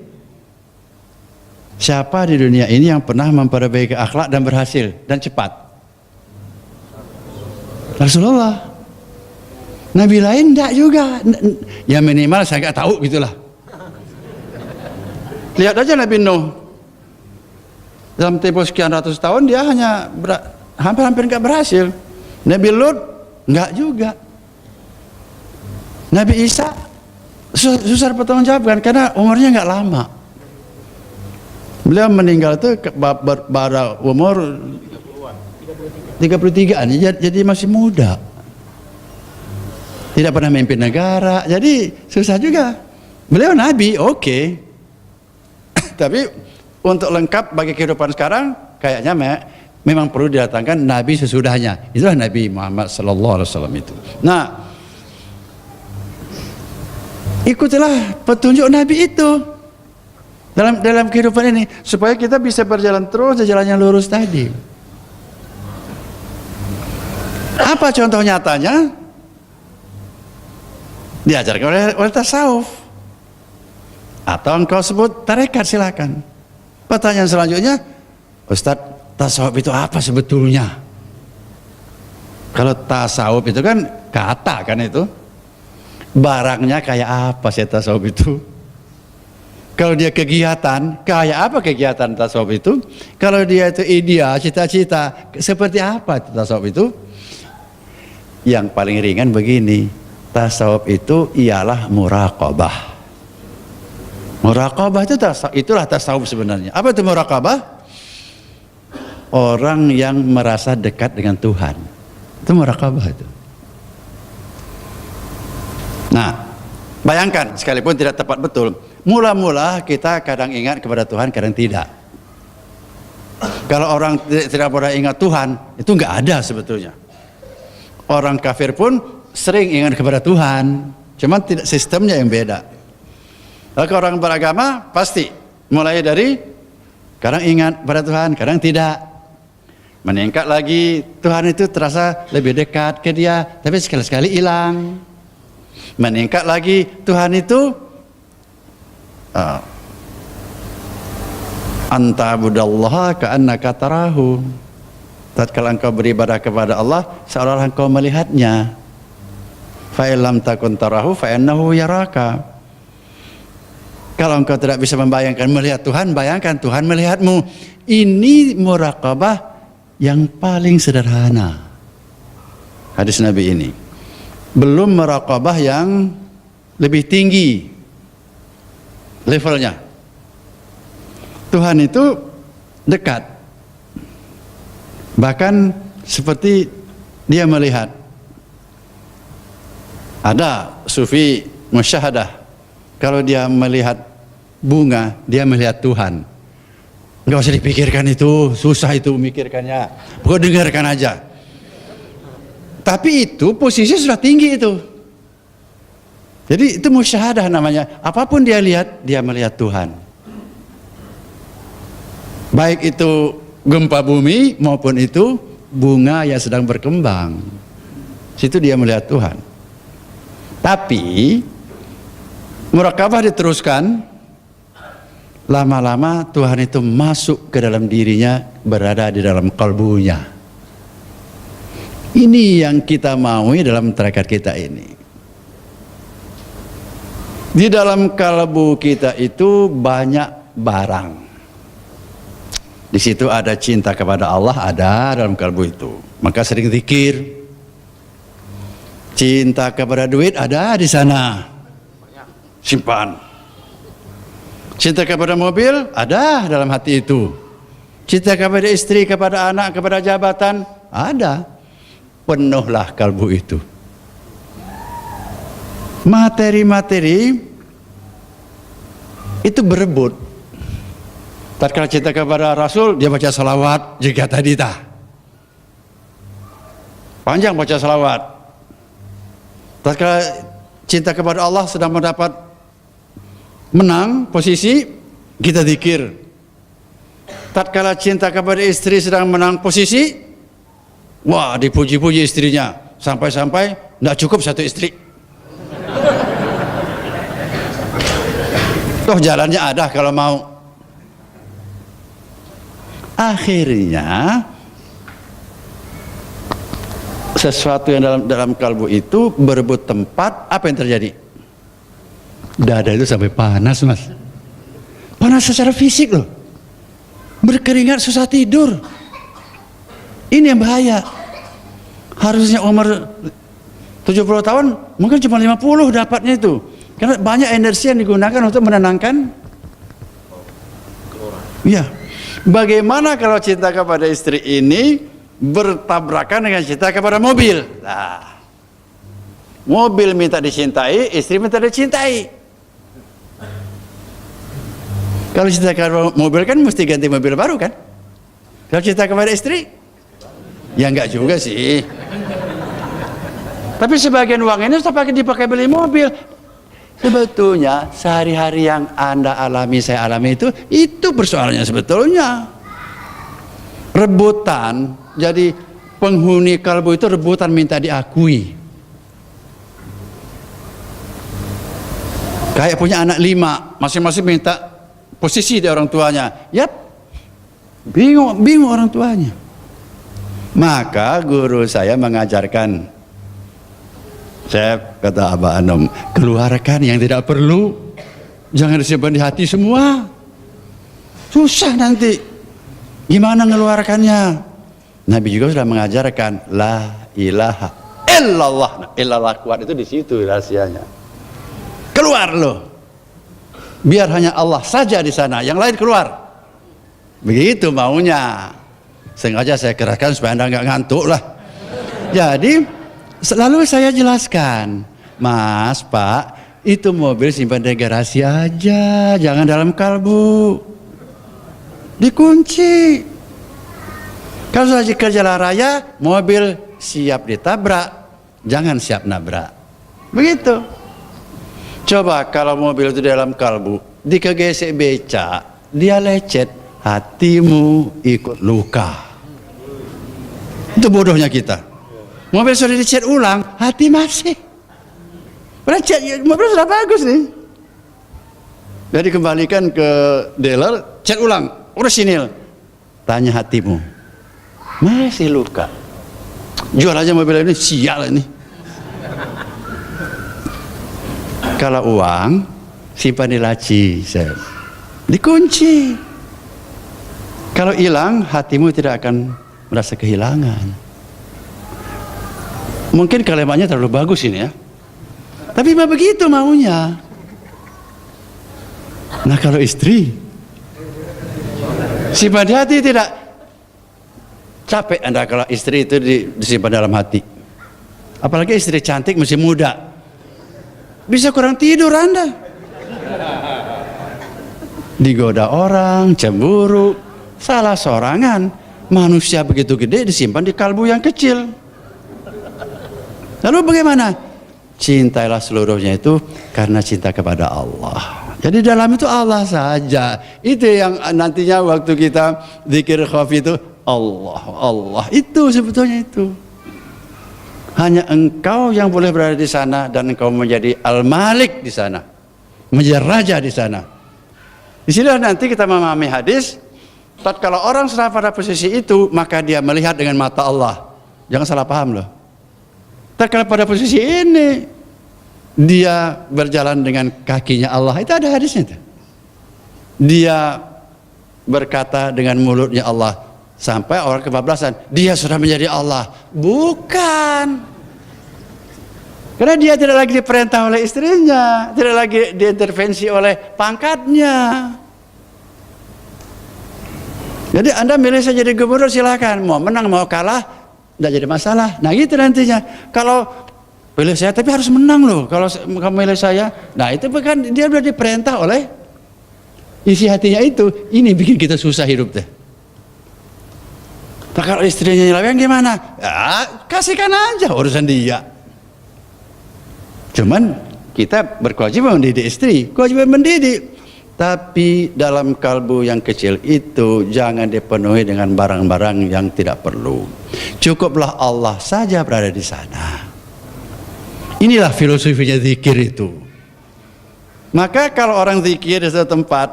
Siapa di dunia ini yang pernah memperbaiki akhlak dan berhasil dan cepat? Rasulullah. Nabi lain enggak juga. Ya minimal saya enggak tahu gitulah. Lihat aja Nabi Nuh. Dalam tempo sekian ratus tahun dia hanya hampir enggak berhasil. Nabi Lut enggak juga. Nabi Isa susah bertanggungjawabkan karena umurnya enggak lama. Beliau meninggal itu pada umur 33-an, jadi masih muda. Tidak pernah memimpin negara, jadi susah juga. Beliau Nabi, oke. Tapi untuk lengkap bagi kehidupan sekarang, kayaknya memang perlu didatangkan Nabi sesudahnya. Itulah Nabi Muhammad SAW itu. Nah, ikutilah petunjuk Nabi itu dalam kehidupan ini supaya kita bisa berjalan terus di jalan yang lurus tadi. Apa contoh nyatanya? Diajarkan oleh tasawuf atau engkau sebut tarekat, silakan. Pertanyaan selanjutnya, Ustadz, tasawuf itu apa sebetulnya? Kalau tasawuf itu kan kata kan itu, barangnya kayak apa sih tasawuf itu? Kalau dia kegiatan, kayak apa kegiatan tasawuf itu? Kalau dia itu ideal, cita-cita, seperti apa itu tasawuf itu? Yang paling ringan begini, tasawuf itu ialah muraqabah. Muraqabah itu itulah tasawuf sebenarnya. Apa itu muraqabah? Orang yang merasa dekat dengan Tuhan. Itu muraqabah itu. Nah, bayangkan sekalipun tidak tepat betul, mula-mula kita kadang ingat kepada Tuhan, kadang tidak. Kalau orang tidak pernah ingat Tuhan, itu enggak ada sebetulnya. Orang kafir pun sering ingat kepada Tuhan, cuma tidak, sistemnya yang beda. Kalau orang beragama pasti mulai dari kadang ingat pada Tuhan, kadang tidak. Meningkat lagi, Tuhan itu terasa lebih dekat ke dia, tapi sekali-sekali hilang. Meningkat lagi, Tuhan itu anta budallaha ka'annaka tarahu. Tatkala engkau beribadah kepada Allah seolah-olah engkau melihatnya. Fa illam takun tarahu fa innahu yaraka. Kalau engkau tidak bisa membayangkan melihat Tuhan, bayangkan Tuhan melihatmu. Ini muraqabah yang paling sederhana. Hadis Nabi ini. Belum muraqabah yang lebih tinggi levelnya. Tuhan itu dekat. Bahkan seperti dia melihat. Ada sufi musyahadah, kalau dia melihat bunga, dia melihat Tuhan. Enggak usah dipikirkan itu, susah itu mikirkannya. Pokoknya dengarkan aja. Tapi itu posisi sudah tinggi itu. Jadi itu musyahadah namanya. Apapun dia lihat, dia melihat Tuhan. Baik itu gempa bumi maupun itu bunga yang sedang berkembang. Situ dia melihat Tuhan. Tapi murakabah diteruskan, lama-lama Tuhan itu masuk ke dalam dirinya, berada di dalam kalbunya. Ini yang kita maui dalam tarekat kita ini. Di dalam kalbu kita itu banyak barang. Di situ ada cinta kepada Allah, ada dalam kalbu itu. Maka sering zikir. Cinta kepada duit ada di sana, simpan. Cinta kepada mobil ada dalam hati itu. Cinta kepada istri, kepada anak, kepada jabatan ada. Penuhlah kalbu itu. Materi-materi itu berebut. Tatkala cinta kepada Rasul, dia baca salawat jika tadi tah. Panjang baca salawat. Tatkala cinta kepada Allah sedang mendapat menang posisi, kita zikir. Tatkala cinta kepada istri sedang menang posisi, wah dipuji-puji istrinya, sampai-sampai tidak cukup satu istri. Toh jalannya ada kalau mau. Akhirnya sesuatu yang dalam kalbu itu berebut tempat, apa yang terjadi? Dada itu sampai panas, Mas. Panas secara fisik loh. Berkeringat, susah tidur. Ini yang bahaya. Harusnya umur 70 tahun, mungkin cuma 50 dapatnya itu. Karena banyak energi yang digunakan untuk menenangkan. Iya. Bagaimana kalau cinta kepada istri ini bertabrakan dengan cinta kepada mobil? Nah, mobil minta dicintai, istri minta dicintai. Kalau cinta kepada mobil kan mesti ganti mobil baru kan? Kalau cinta kepada istri, ya enggak juga sih. Tapi sebagian uang ini sudah dipakai beli mobil. Sebetulnya sehari-hari yang Anda alami, saya alami itu persoalannya sebetulnya. Rebutan, jadi penghuni kalbu itu rebutan minta diakui. Kayak punya anak 5, masing-masing minta posisi di orang tuanya. Yap, bingung orang tuanya. Maka guru saya mengajarkan, saya kata Abah Anom, keluarkan yang tidak perlu, jangan disimpan di hati semua. Susah nanti. Gimana ngeluarkannya? Nabi juga sudah mengajarkan la ilaha illallah. Nah, illallah kuat itu di situ rahasianya. Keluar loh. Biar hanya Allah saja di sana, yang lain keluar. Begitu maunya. Sengaja saya kerahkan supaya Anda nggak ngantuk lah. Jadi selalu saya jelaskan, Mas, Pak, itu mobil simpan di garasi aja, jangan dalam kalbu. Dikunci. Kalau sudah ke jalan raya, mobil siap ditabrak, jangan siap nabrak. Begitu. Coba kalau mobil itu di dalam kalbu, dikegesek beca, dia lecet, hatimu ikut luka. Itu bodohnya kita. Mobil sudah dicet ulang, hati masih. Mobil sudah bagus nih. Jadi kembalikan ke dealer, cat ulang. Orisinil, tanya hatimu, masih luka. Jual aja mobil ini, sial ini. Kalau uang simpan di laci, dikunci. Kalau hilang, hatimu tidak akan merasa kehilangan. Mungkin kalimatnya terlalu bagus ini ya, tapi begitu maunya. Nah kalau istri, Simpan di hati tidak? Capek Anda kalau istri itu disimpan dalam hati. Apalagi istri cantik masih muda. Bisa kurang tidur Anda. Digoda orang, cemburu, salah sorangan. Manusia begitu gede disimpan di kalbu yang kecil. Lalu bagaimana? Cintailah seluruhnya itu karena cinta kepada Allah. Jadi dalam itu Allah saja. Itu yang nantinya waktu kita zikir khafi itu Allah, Allah. Itu sebetulnya itu. Hanya engkau yang boleh berada di sana dan engkau menjadi al-malik di sana. Menjadi raja di sana. Di sini nanti kita memahami hadis, tatkala orang sudah pada posisi itu, maka dia melihat dengan mata Allah. Jangan salah paham loh. Tatkala pada posisi ini, dia berjalan dengan kakinya Allah. Itu ada hadisnya itu. Dia berkata dengan mulutnya Allah. Sampai orang kebablasan, dia sudah menjadi Allah. Bukan. Karena dia tidak lagi diperintah oleh istrinya, tidak lagi diintervensi oleh pangkatnya. Jadi Anda milih saya jadi gubernur silakan, mau menang mau kalah tidak jadi masalah. Nah gitu nantinya. Kalau pilih saya tapi harus menang loh. Kalau kamu milih saya, nah itu bukan, dia sudah diperintah oleh isi hatinya itu. Ini bikin kita susah hidup deh. Nah, kalau istrinya nyeleweng gimana? Ya, kasihkan aja urusan dia. Cuman kita berkewajiban mendidik istri, kewajiban mendidik. Tapi dalam kalbu yang kecil itu jangan dipenuhi dengan barang-barang yang tidak perlu. Cukuplah Allah saja berada di sana. Inilah filosofinya zikir itu. Maka kalau orang zikir di suatu tempat,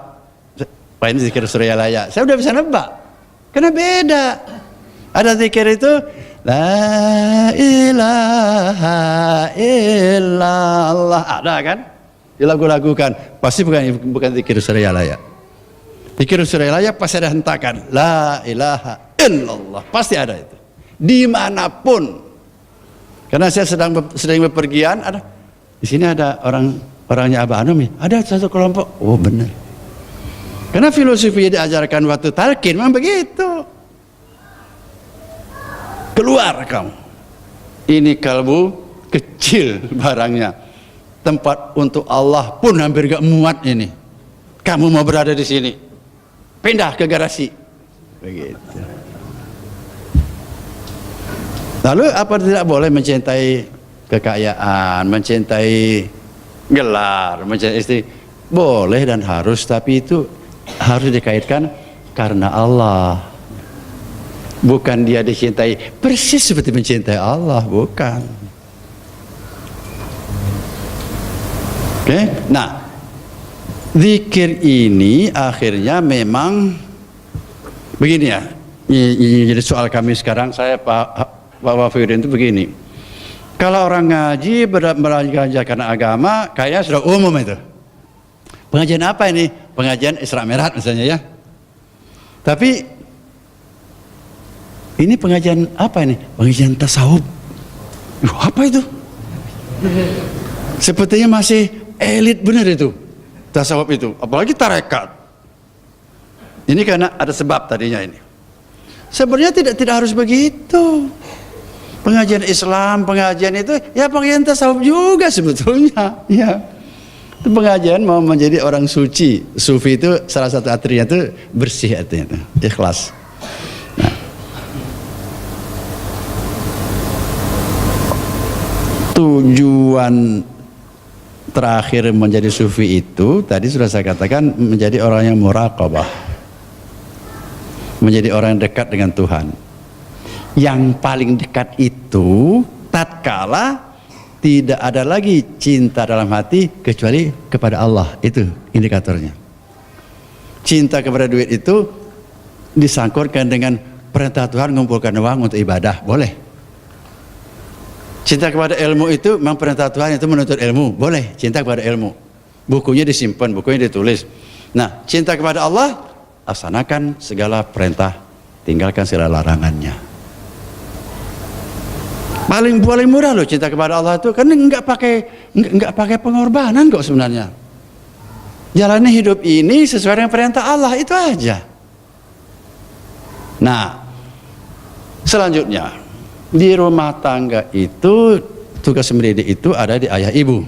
ini zikir Suryalaya, saya udah bisa nebak. Karena beda. Ada zikir itu la ilaha illallah, ada kan? Dilagu-lagukan. Pasti bukan zikir Suryalaya. Zikir Suryalaya pasti ada hentakan la ilaha illallah, pasti ada itu. Dimanapun. Karena saya sedang bepergian, ada di sini ada orangnya Abah Anum ya, ada satu kelompok. Oh benar. Karena filosofi yang diajarkan waktu talqin memang begitu. Keluar kamu. Ini kalbu kecil barangnya. Tempat untuk Allah pun hampir gak muat ini. Kamu mau berada di sini. Pindah ke garasi. Begitu. Lalu apa tidak boleh mencintai kekayaan, mencintai gelar, mencintai istri? Boleh dan harus, tapi itu harus dikaitkan karena Allah. Bukan dia dicintai persis seperti mencintai Allah, bukan. Oke, nah zikir ini akhirnya memang begini ya. Ini jadi soal kami sekarang. Saya Pak Wafiuddin itu begini. Kalau orang ngaji belajarkan agama, kayaknya sudah umum itu. Pengajian apa ini? Pengajian Isra Mi'raj misalnya ya. Tapi ini pengajian apa ini? Pengajian tasawuf. Apa itu? Sepertinya masih elit benar itu. Tasawuf itu. Apalagi tarekat. Ini karena ada sebab tadinya ini. Sebenarnya tidak harus begitu. Pengajian Islam, pengajian itu ya pengajian tasawuf juga sebetulnya. Ya. Itu pengajian mau menjadi orang suci. Sufi itu salah satu atrinya itu bersih artinya itu. Ikhlas. Tujuan terakhir menjadi sufi itu tadi sudah saya katakan menjadi orang yang muraqabah, menjadi orang yang dekat dengan Tuhan. Yang paling dekat itu tatkala tidak ada lagi cinta dalam hati kecuali kepada Allah. Itu indikatornya. Cinta kepada duit itu disangkutkan dengan perintah Tuhan mengumpulkan uang untuk ibadah, boleh. Cinta kepada ilmu itu memang perintah Tuhan itu menuntut ilmu, boleh. Cinta kepada ilmu, bukunya disimpan, bukunya ditulis. Nah, cinta kepada Allah, laksanakan segala perintah, tinggalkan segala larangannya. Paling murah loh cinta kepada Allah itu, karena nggak pakai pengorbanan kok sebenarnya. Jalani hidup ini sesuai dengan perintah Allah, itu aja. Nah, selanjutnya di rumah tangga itu tugas mendidik itu ada di ayah ibu.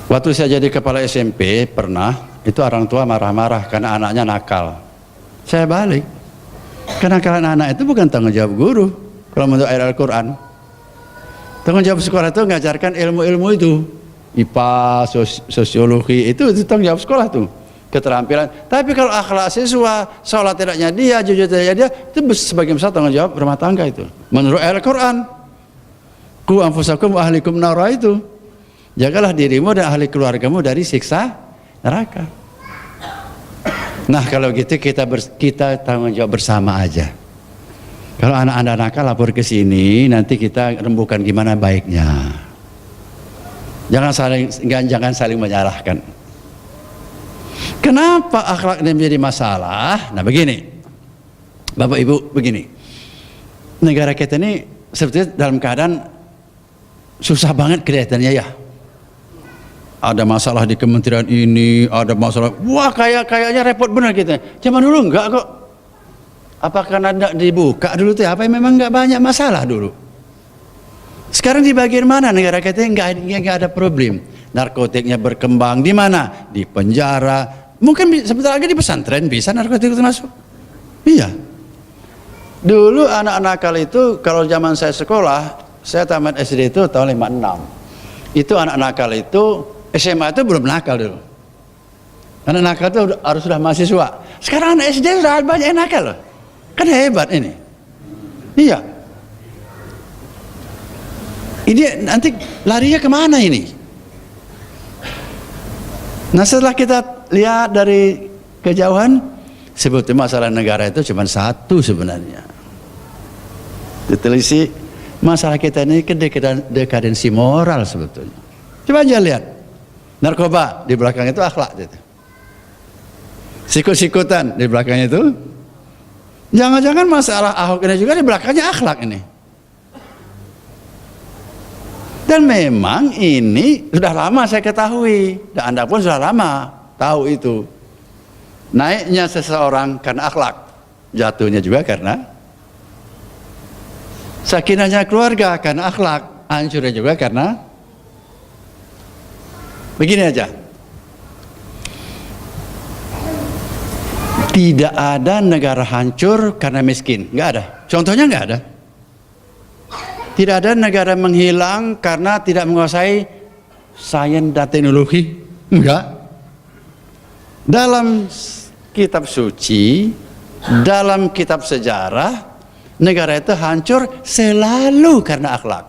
Waktu saya jadi kepala SMP pernah itu orang tua marah-marah karena anaknya nakal. Saya balik, kenakalan anak itu bukan tanggung jawab guru. Kalau menurut ayat Al-Quran, tanggung jawab sekolah itu mengajarkan ilmu-ilmu itu, IPA, sosiologi, itu tanggung jawab sekolah tuh, keterampilan. Tapi kalau akhlak siswa, sholat tidaknya dia, jujur tidaknya dia, itu sebagian besar tanggung jawab rumah tangga itu. Menurut ayat Al-Quran, ku anfusakum wa ahlikum nara itu, jagalah dirimu dan ahli keluargamu dari siksa neraka. Nah kalau gitu kita tanggung jawab bersama aja. Kalau anak-anak nakal lapor ke sini, nanti kita rembukan gimana baiknya. Jangan saling menyalahkan. Kenapa akhlak ini menjadi masalah? Nah begini, Bapak Ibu, begini. Negara kita ini sebetulnya dalam keadaan susah banget kelihatannya ya. Ada masalah di kementerian ini, ada masalah, wah kayaknya repot benar kita. Zaman dulu enggak kok. Apakah karena dibuka dulu tuh apa memang enggak banyak masalah dulu. Sekarang di bagian mana negara kita enggak ada problem. Narkotiknya berkembang di mana? Di penjara. Mungkin sebentar lagi di pesantren bisa narkotik itu masuk. Iya. Dulu anak-anak nakal itu kalau zaman saya sekolah, saya tamat SD itu tahun 56. Itu anak nakal itu SMA itu belum nakal dulu. Anak nakal itu harus sudah mahasiswa. Sekarang anak SD sudah banyak yang nakal loh. Kan hebat ini. Iya. Ini nanti larinya kemana ini? Nah setelah kita lihat dari kejauhan, sebetulnya masalah negara itu cuma satu sebenarnya. Diteliti masalah kita ini dekadensi moral sebetulnya. Coba aja lihat. Narkoba di belakang itu akhlak gitu. Sikut-sikutan di belakang itu. Jangan-jangan masalah Ahok ini juga di belakangnya akhlak ini. Dan memang ini sudah lama saya ketahui, dan Anda pun sudah lama tahu itu. Naiknya seseorang karena akhlak, jatuhnya juga karena sakinahnya keluarga karena akhlak, hancurnya juga karena begini aja. Tidak ada negara hancur karena miskin, nggak ada. Contohnya nggak ada. Tidak ada negara menghilang karena tidak menguasai sains dan teknologi, enggak. Dalam kitab suci, dalam kitab sejarah, negara itu hancur selalu karena akhlak.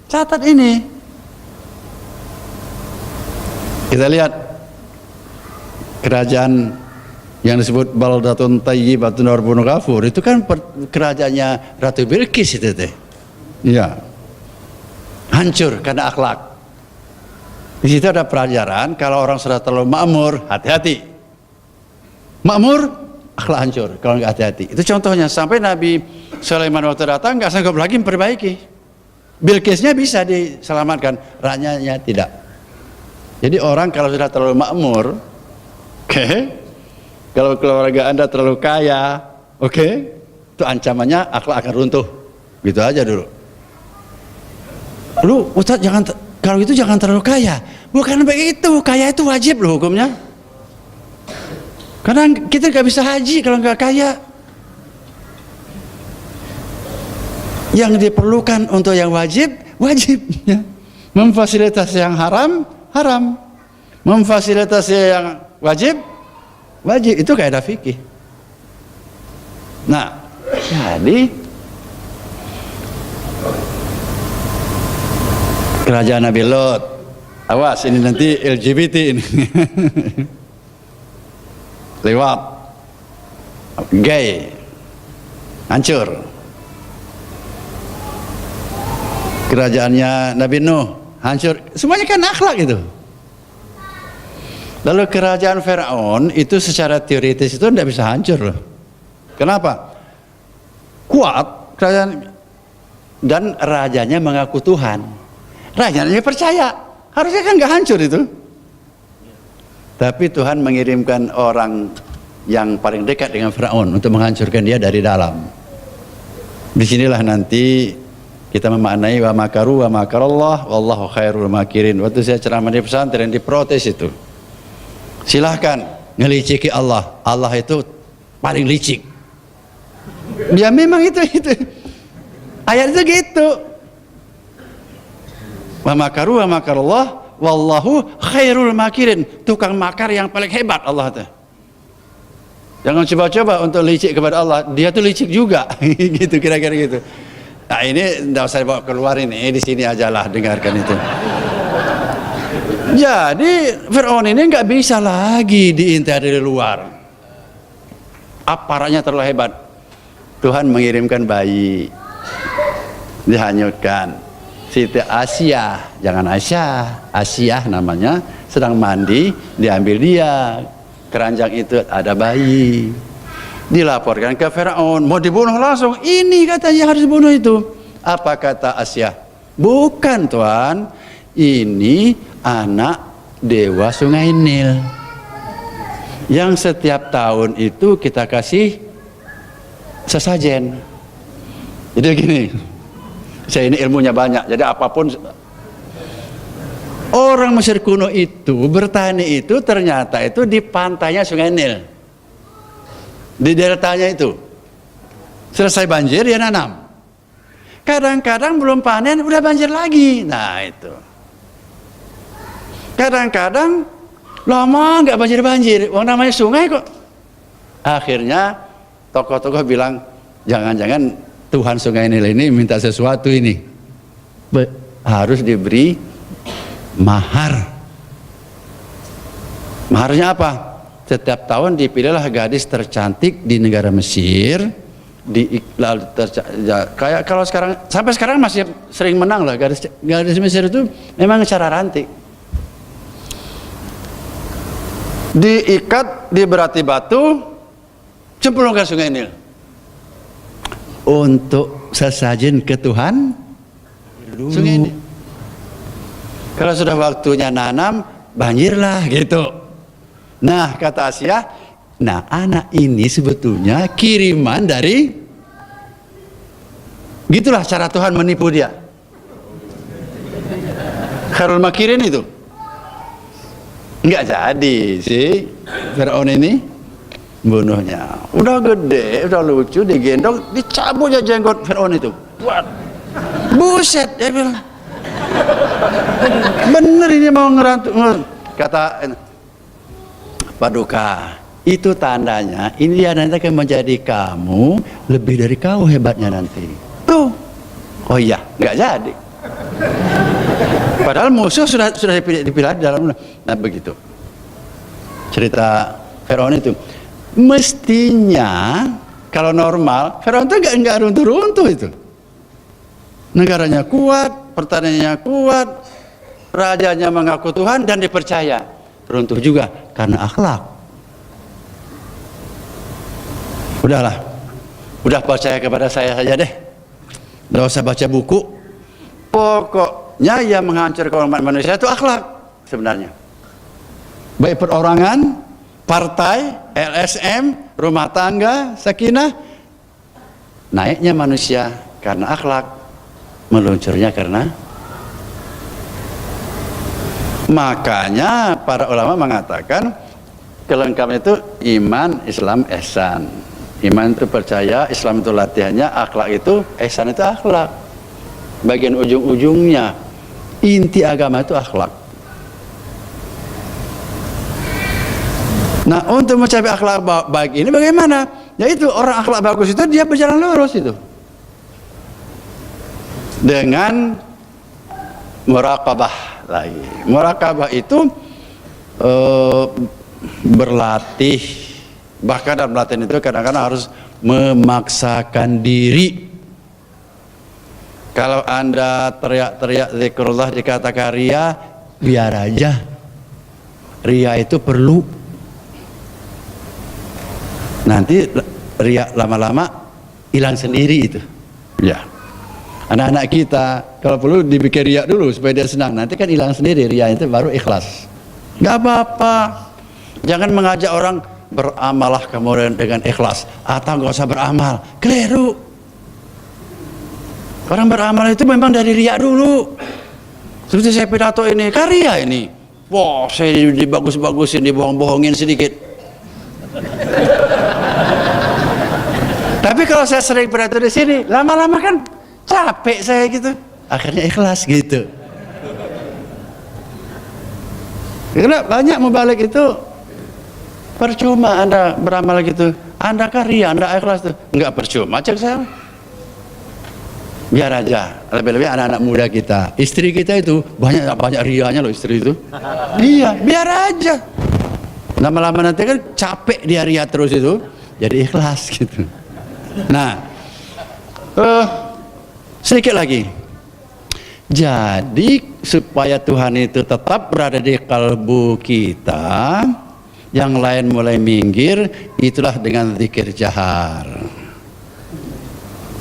Catat ini. Kita lihat kerajaan yang disebut Baldatun Thayyibatun Warbun Ghafur, itu kan kerajaannya Ratu Bilqis itu teh. Iya. Hancur karena akhlak. Di situ ada pelajaran kalau orang sudah terlalu makmur, hati-hati. Makmur, akhlak hancur kalau nggak hati-hati. Itu contohnya sampai Nabi Sulaiman waktu datang nggak sanggup lagi memperbaiki. Bilqisnya bisa diselamatkan, rakyatnya tidak. Jadi orang kalau sudah terlalu makmur, oke, kalau keluarga Anda terlalu kaya, oke, itu ancamannya akhlak akan runtuh. Gitu aja dulu. Lu Ustaz jangan, kalau itu jangan terlalu kaya. Bukan begitu, kaya itu wajib loh hukumnya. Karena kita nggak bisa haji kalau nggak kaya. Yang diperlukan untuk yang wajib, wajib. Ya. Memfasilitasi yang haram, haram. Memfasilitasi yang wajib, wajib. Itu kaidah fikih. Nah, jadi kerajaan Nabi Lot, awas ini nanti LGBT ini. Lewat gay, hancur. Kerajaannya Nabi Nuh hancur. Semuanya kan akhlak itu. Lalu kerajaan Firaun itu secara teoritis itu tidak bisa hancur loh. Kenapa? Kuat kerajaan dan rajanya mengaku Tuhan. Rajanya percaya. Harusnya kan nggak hancur itu. Tapi Tuhan mengirimkan orang yang paling dekat dengan Firaun untuk menghancurkan dia dari dalam. Disinilah nanti kita memaknai wa makaru wa makarallah wallahu khairul makirin. Waktu saya ceramah di pesantren diprotes itu, silahkan ngeliciki Allah, Allah itu paling licik. Dia memang itu ayat itu gitu. Wa makaru wa makarallah wallahu khairul makirin. Tukang makar yang paling hebat Allah itu. Jangan coba-coba untuk licik kepada Allah, dia tuh licik juga. Gitu kira-kira gitu. Nah ini tidak usah bawa keluar ini, di sini ajalah dengarkan itu. Jadi Fir'aun ini nggak bisa lagi diintai dari luar. Aparatnya terlalu hebat. Tuhan mengirimkan bayi, dihanyutkan. Siti Asia, jangan Aisyah, Asia namanya, sedang mandi, diambil dia. Keranjang itu ada bayi, dilaporkan ke Firaun, mau dibunuh langsung. Ini katanya harus dibunuh itu. Apa kata Asia? Bukan Tuan, ini anak dewa Sungai Nil yang setiap tahun itu kita kasih sesajen. Jadi gini, saya ini ilmunya banyak, jadi apapun. Orang Mesir kuno itu bertani itu ternyata itu di pantainya Sungai Nil, di deltanya itu. Selesai banjir dia nanam. Kadang-kadang belum panen udah banjir lagi. Nah itu. Kadang-kadang lama nggak banjir-banjir. Wong namanya sungai kok. Akhirnya tokoh-tokoh bilang, jangan-jangan Tuhan Sungai Nil ini minta sesuatu ini. Harus diberi mahar. Maharnya apa? Setiap tahun dipilihlah gadis tercantik di negara Mesir, kayak kalau sekarang sampai sekarang masih sering menang lah gadis Mesir itu memang cara rantik. Diikat, diberati batu, cemplungkan Sungai Nil untuk sesajen ke Tuhan Sungai Nil. Kalau sudah waktunya nanam, banjirlah gitu. Nah kata Asia, nah anak ini sebetulnya kiriman dari, gitulah cara Tuhan menipu dia. Khairul makirin itu nggak jadi sih Firaun ini bunuhnya. Udah gede, udah lucu, digendong, dicabut aja jenggot Firaun itu. Buat, buset dia bilang. Bener ini mau ngerantu. Kata Paduka, itu tandanya ini dia nanti akan menjadi kamu lebih dari kau hebatnya nanti. Tuh. Oh iya, nggak jadi. Padahal musuh sudah dipilih di dalam. Nah begitu. Cerita Firaun itu. Mestinya kalau normal Firaun itu nggak runtuh-runtuh itu. Negaranya kuat, pertaniannya kuat, rajanya mengaku Tuhan dan dipercaya. Runtuh juga karena akhlak. Udahlah, udah percaya kepada saya saja deh. Nggak usah baca buku. Pokoknya yang menghancurkan umat manusia itu akhlak sebenarnya. Baik perorangan, partai, LSM, rumah tangga, sakinah. Naiknya manusia karena akhlak. Meluncurnya karena, makanya para ulama mengatakan kelengkapan itu iman, Islam, ihsan. Iman itu percaya, Islam itu latihannya, akhlak itu, ihsan itu akhlak. Bagian ujung-ujungnya, inti agama itu akhlak. Nah untuk mencapai akhlak baik ini bagaimana? Yaitu orang akhlak bagus itu dia berjalan lurus itu. Dengan muraqabah lagi. Muraqabah itu berlatih. Bahkan dalam latihan itu kadang-kadang harus memaksakan diri. Kalau Anda teriak-teriak zikrullah dikatakan ria, biar aja. Ria itu perlu. Nanti ria lama-lama hilang sendiri itu. Ya. Anak-anak kita kalau perlu dibikin riak dulu supaya dia senang, nanti kan hilang sendiri riak itu, baru ikhlas. Nggak apa-apa, jangan mengajak orang beramalah kemudian dengan ikhlas, atau nggak usah beramal. Keliru. Orang beramal itu memang dari riya dulu. Seperti saya pidato ini, karya ini. Wah, saya dibagus-bagusin, dibohong-bohongin sedikit. Tapi kalau saya sering pidato di sini, lama-lama kan capek saya gitu. Akhirnya ikhlas gitu. Karena banyak mubalik itu percuma Anda beramal gitu. Anda karya, Anda ikhlas tuh. Enggak percuma, cek saya. Biar aja. Lebih-lebih anak-anak muda kita, istri kita itu banyak rianya loh istri itu. Iya, biar aja. Lama-lama nanti kan capek dia ria terus itu, jadi ikhlas gitu. Nah, sedikit lagi. Jadi supaya Tuhan itu tetap berada di kalbu kita, yang lain mulai minggir, itulah dengan zikir jahar.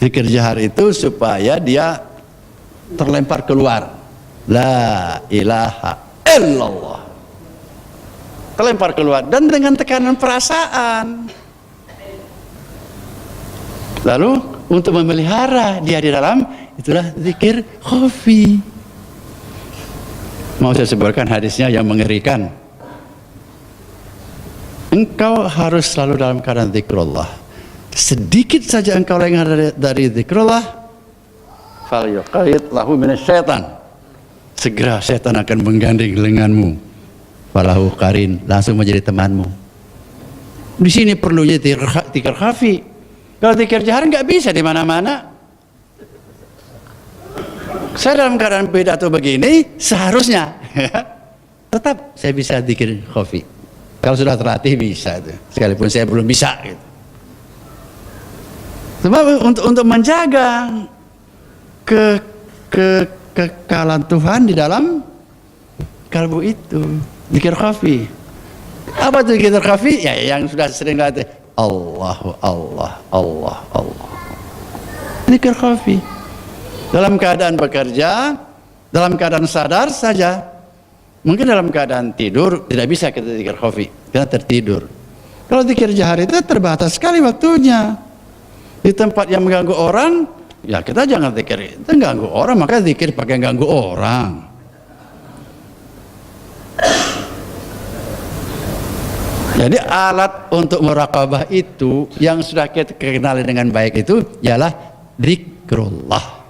Zikir jahar itu supaya dia terlempar keluar. La ilaha illallah. Terlempar keluar dan dengan tekanan perasaan. Lalu untuk memelihara dia di dalam, itulah zikir khafi. Mau saya sebutkan hadisnya yang mengerikan. Engkau harus selalu dalam keadaan zikrullah. Sedikit saja engkau lengah dari zikrullah, falyuqayyid lahu minasyaitan. Segera setan akan menggandeng lenganmu. Falahu qarin, langsung menjadi temanmu. Di sini perlunya zikir khafi. Kalau zikir jahar nggak bisa di mana-mana. Saya dalam keadaan pidato begini seharusnya tetap saya bisa zikir khafi. Kalau sudah terlatih bisa itu. Sekalipun saya belum bisa gitu. Sebab untuk menjaga kekekalan Tuhan di dalam kalbu itu, zikir khafi. Apa itu zikir khafi? Ya yang sudah sering latih. Allah, Allah, Allah, Allah. Zikir khafi. Dalam keadaan bekerja, dalam keadaan sadar saja. Mungkin dalam keadaan tidur tidak bisa kita zikir khafi, karena tertidur. Kalau zikir jahar itu terbatas sekali waktunya. Di tempat yang mengganggu orang, ya kita jangan zikir. Itu mengganggu orang, maka zikir pakai ganggu orang. Jadi alat untuk muraqabah itu yang sudah kita kenali dengan baik itu ialah zikrullah.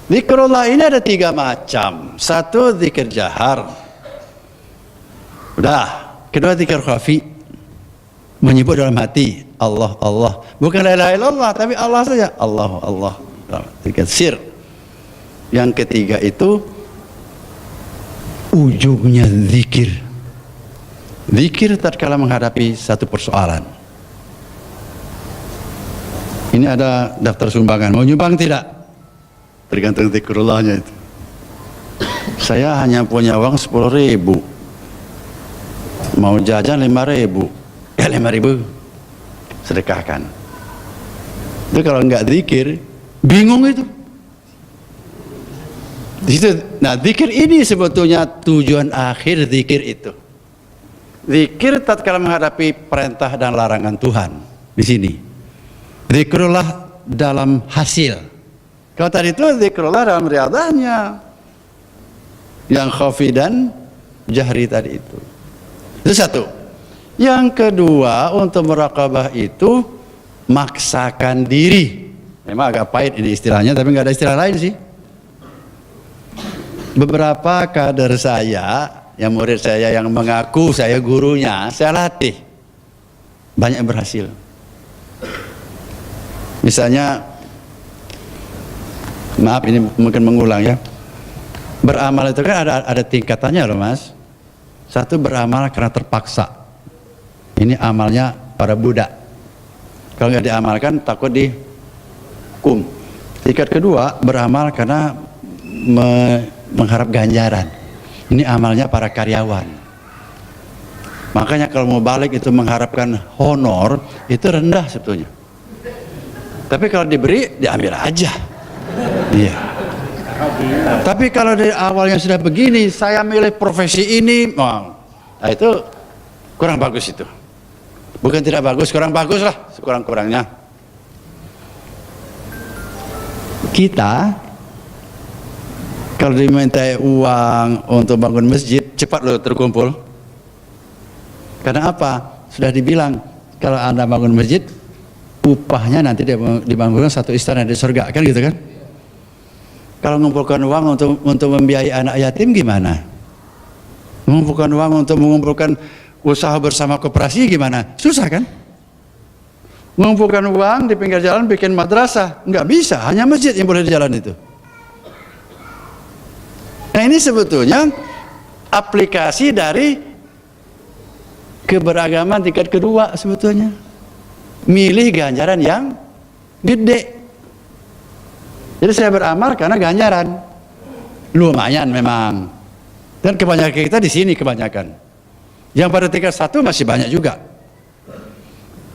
Zikrullah ini ada 3 macam. Satu zikir jahar. Udah. Kedua zikir khafi. Menyebut dalam hati Allah, Allah. Bukan la ilaha illallah, tapi Allah saja. Allah, Allah. Zikir sir. Yang ketiga itu ujungnya zikir. Zikir tatkala menghadapi satu persoalan. Ini ada daftar sumbangan. Mau nyumbang tidak? Tergantung zikrullahnya itu. Saya hanya punya uang 10.000. Mau jajan 5.000. Ya 5.000 sedekahkan. Itu kalau enggak zikir, bingung itu. Di situ, nah zikir ini sebetulnya tujuan akhir zikir itu. Zikir tatkala menghadapi perintah dan larangan Tuhan di sini. Zikrullah dalam hasil. Kalau tadi itu zikrullah dalam riadahnya. Yang khafi dan jahri tadi itu. Itu satu. Yang kedua, untuk muraqabah itu maksakan diri. Memang agak pahit ini istilahnya, tapi nggak ada istilah lain sih. Beberapa kader saya, yang murid saya yang mengaku saya gurunya, saya latih. Banyak berhasil. Misalnya, maaf ini mungkin mengulang ya. Beramal itu kan ada tingkatannya loh mas. Satu beramal karena terpaksa. Ini amalnya para budak. Kalau nggak diamalkan takut dihukum. Tingkat kedua beramal karena mengharap ganjaran. Ini amalnya para karyawan. Makanya kalau mau balik itu mengharapkan honor itu rendah sebetulnya. Tapi kalau diberi diambil aja. Iya. Tapi kalau dari awalnya sudah begini, saya milih profesi ini, nah itu Kurang bagus itu. Bukan tidak bagus, kurang bagus lah sekurang-kurangnya. Kita kalau diminta uang untuk bangun masjid, cepat loh terkumpul. Karena apa? Sudah dibilang kalau Anda bangun masjid, upahnya nanti dibangunkan satu istana di surga, kan gitu kan? Kalau mengumpulkan uang untuk membiayai anak yatim gimana? Mengumpulkan uang untuk mengumpulkan usaha bersama koperasi gimana? Susah kan? Mengumpulkan uang di pinggir jalan bikin madrasah, nggak bisa, hanya masjid yang boleh di jalan itu. Nah ini sebetulnya aplikasi dari keberagaman tingkat kedua sebetulnya. Milih ganjaran yang gede. Jadi saya beramal karena ganjaran lumayan memang. Dan kebanyakan kita di sini kebanyakan. Yang pada tingkat 1 masih banyak juga.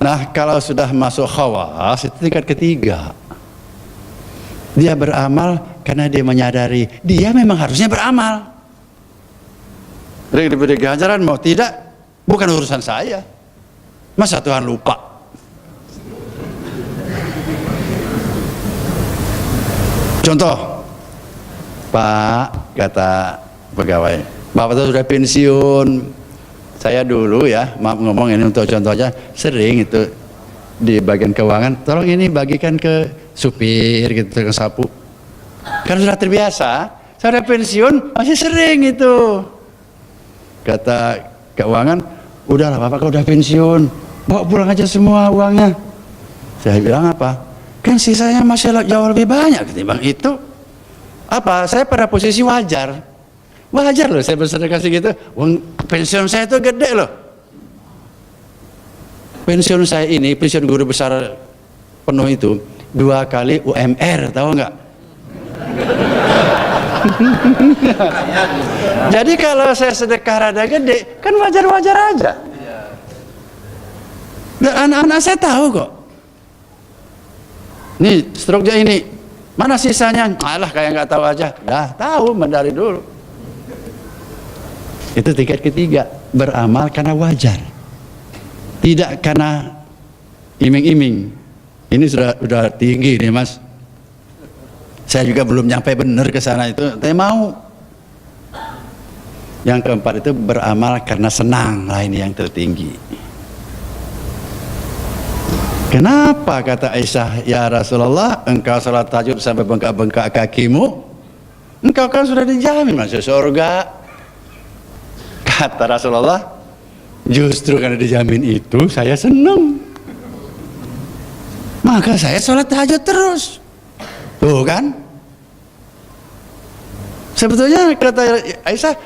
Nah kalau sudah masuk khawas itu tingkat ketiga. Dia beramal karena dia menyadari dia memang harusnya beramal. Diberi ganjaran mau tidak bukan urusan saya. Masa Tuhan lupa? Contoh, Pak, kata pegawai, Bapak itu sudah pensiun. Saya dulu ya, maaf ngomong ini untuk contoh aja, sering itu di bagian keuangan, tolong ini bagikan ke supir gitu, ke sapu. Kan sudah terbiasa, saya udah pensiun masih sering itu. Kata keuangan, udahlah Bapak kalau udah pensiun, bawa pulang aja semua uangnya. Saya bilang apa? Kan sisanya masih jauh lebih banyak ketimbang itu. Apa? Saya pada posisi wajar. Wajar loh saya bersedekah segitu. Uang pensiun saya itu gede loh. Pensiun saya ini, pensiun guru besar penuh itu 2 kali UMR, tahu nggak? Jadi kalau saya sedekah rada gede, kan wajar-wajar aja. Dan anak-anak saya tahu kok. Nih struknya ini, mana sisanya? Alah kayak nggak tahu aja. Dah tahu dari dulu. Itu tingkat ketiga, beramal karena wajar, tidak karena iming-iming. Ini sudah tinggi nih Mas. Saya juga belum nyampe benar ke sana itu. Saya mau. Yang keempat itu beramal karena senang, lah ini yang tertinggi. Kenapa kata Aisyah, ya Rasulullah, engkau salat tahajud sampai bengkak-bengkak kakimu? Engkau kan sudah dijamin masuk surga. Kata Rasulullah, justru karena dijamin itu saya senang. Maka saya sholat tahajud terus. Tuh kan? Sebetulnya kata Aisyah,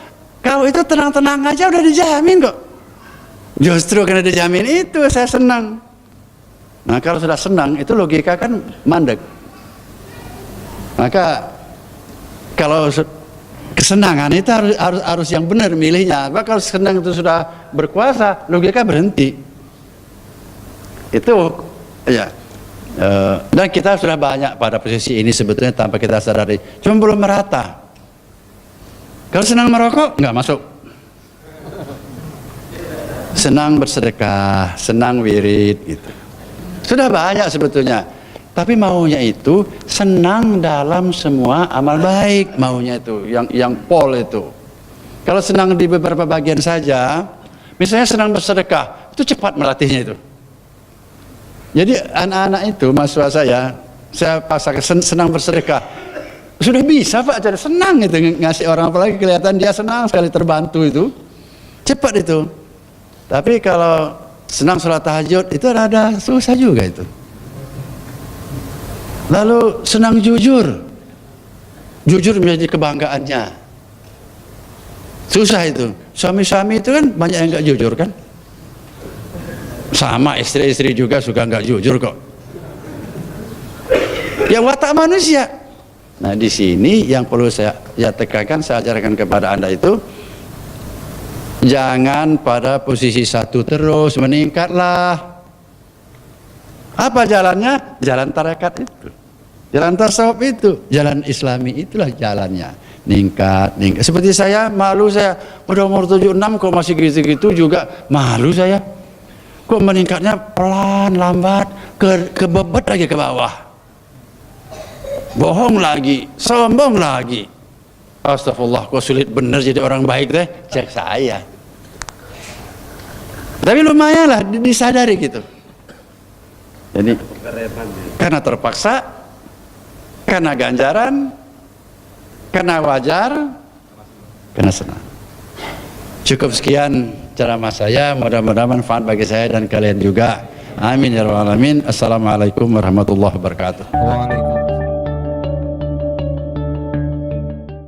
kau itu tenang-tenang aja udah dijamin kok. Justru karena dijamin itu saya senang. Nah kalau sudah senang itu logika kan mandek. Maka kalau kesenangan itu harus yang benar milihnya. Maka kalau senang itu sudah berkuasa, logika berhenti. Itu ya. Dan kita sudah banyak pada posisi ini sebetulnya tanpa kita sadari. Cuma belum merata. Kalau senang merokok nggak masuk. Senang bersedekah, senang wirid gitu. Sudah banyak sebetulnya. Tapi maunya itu senang dalam semua amal baik, maunya itu yang pol itu. Kalau senang di beberapa bagian saja, misalnya senang bersedekah, itu cepat melatihnya itu. Jadi anak-anak itu mahasiswa saya paksakan senang bersedekah. Sudah bisa Pak, jadi senang itu ngasih orang, apalagi kelihatan dia senang sekali terbantu itu. Cepat itu. Tapi kalau senang sholat tahajud itu rada susah juga itu. Lalu senang jujur menjadi kebanggaannya, susah itu. Suami-suami itu kan banyak yang nggak jujur kan, sama istri-istri juga suka nggak jujur kok. Ya watak manusia. Nah di sini yang perlu saya tekankan, saya ajarkan kepada Anda itu, jangan pada posisi satu terus, meningkatlah. Apa jalannya? Jalan tarekat itu. Jalan tasawuf itu, jalan Islami itulah jalannya. Ningkat. Seperti saya, malu saya. Udah umur 76 kok masih gitu-gitu juga malu saya. Kok meningkatnya pelan, lambat, kebebet lagi ke bawah. Bohong lagi, sombong lagi. Astagfirullah, kok sulit bener jadi orang baik deh. Cek saya. Tapi lumayan lah disadari gitu. Jadi karena terpaksa, karena ganjaran, karena wajar, karena senang. Cukup sekian ceramah saya, mudah-mudahan manfaat bagi saya dan kalian juga. Amin ya rabbal alamin. Assalamualaikum warahmatullahi wabarakatuh. Waalaikumsalam.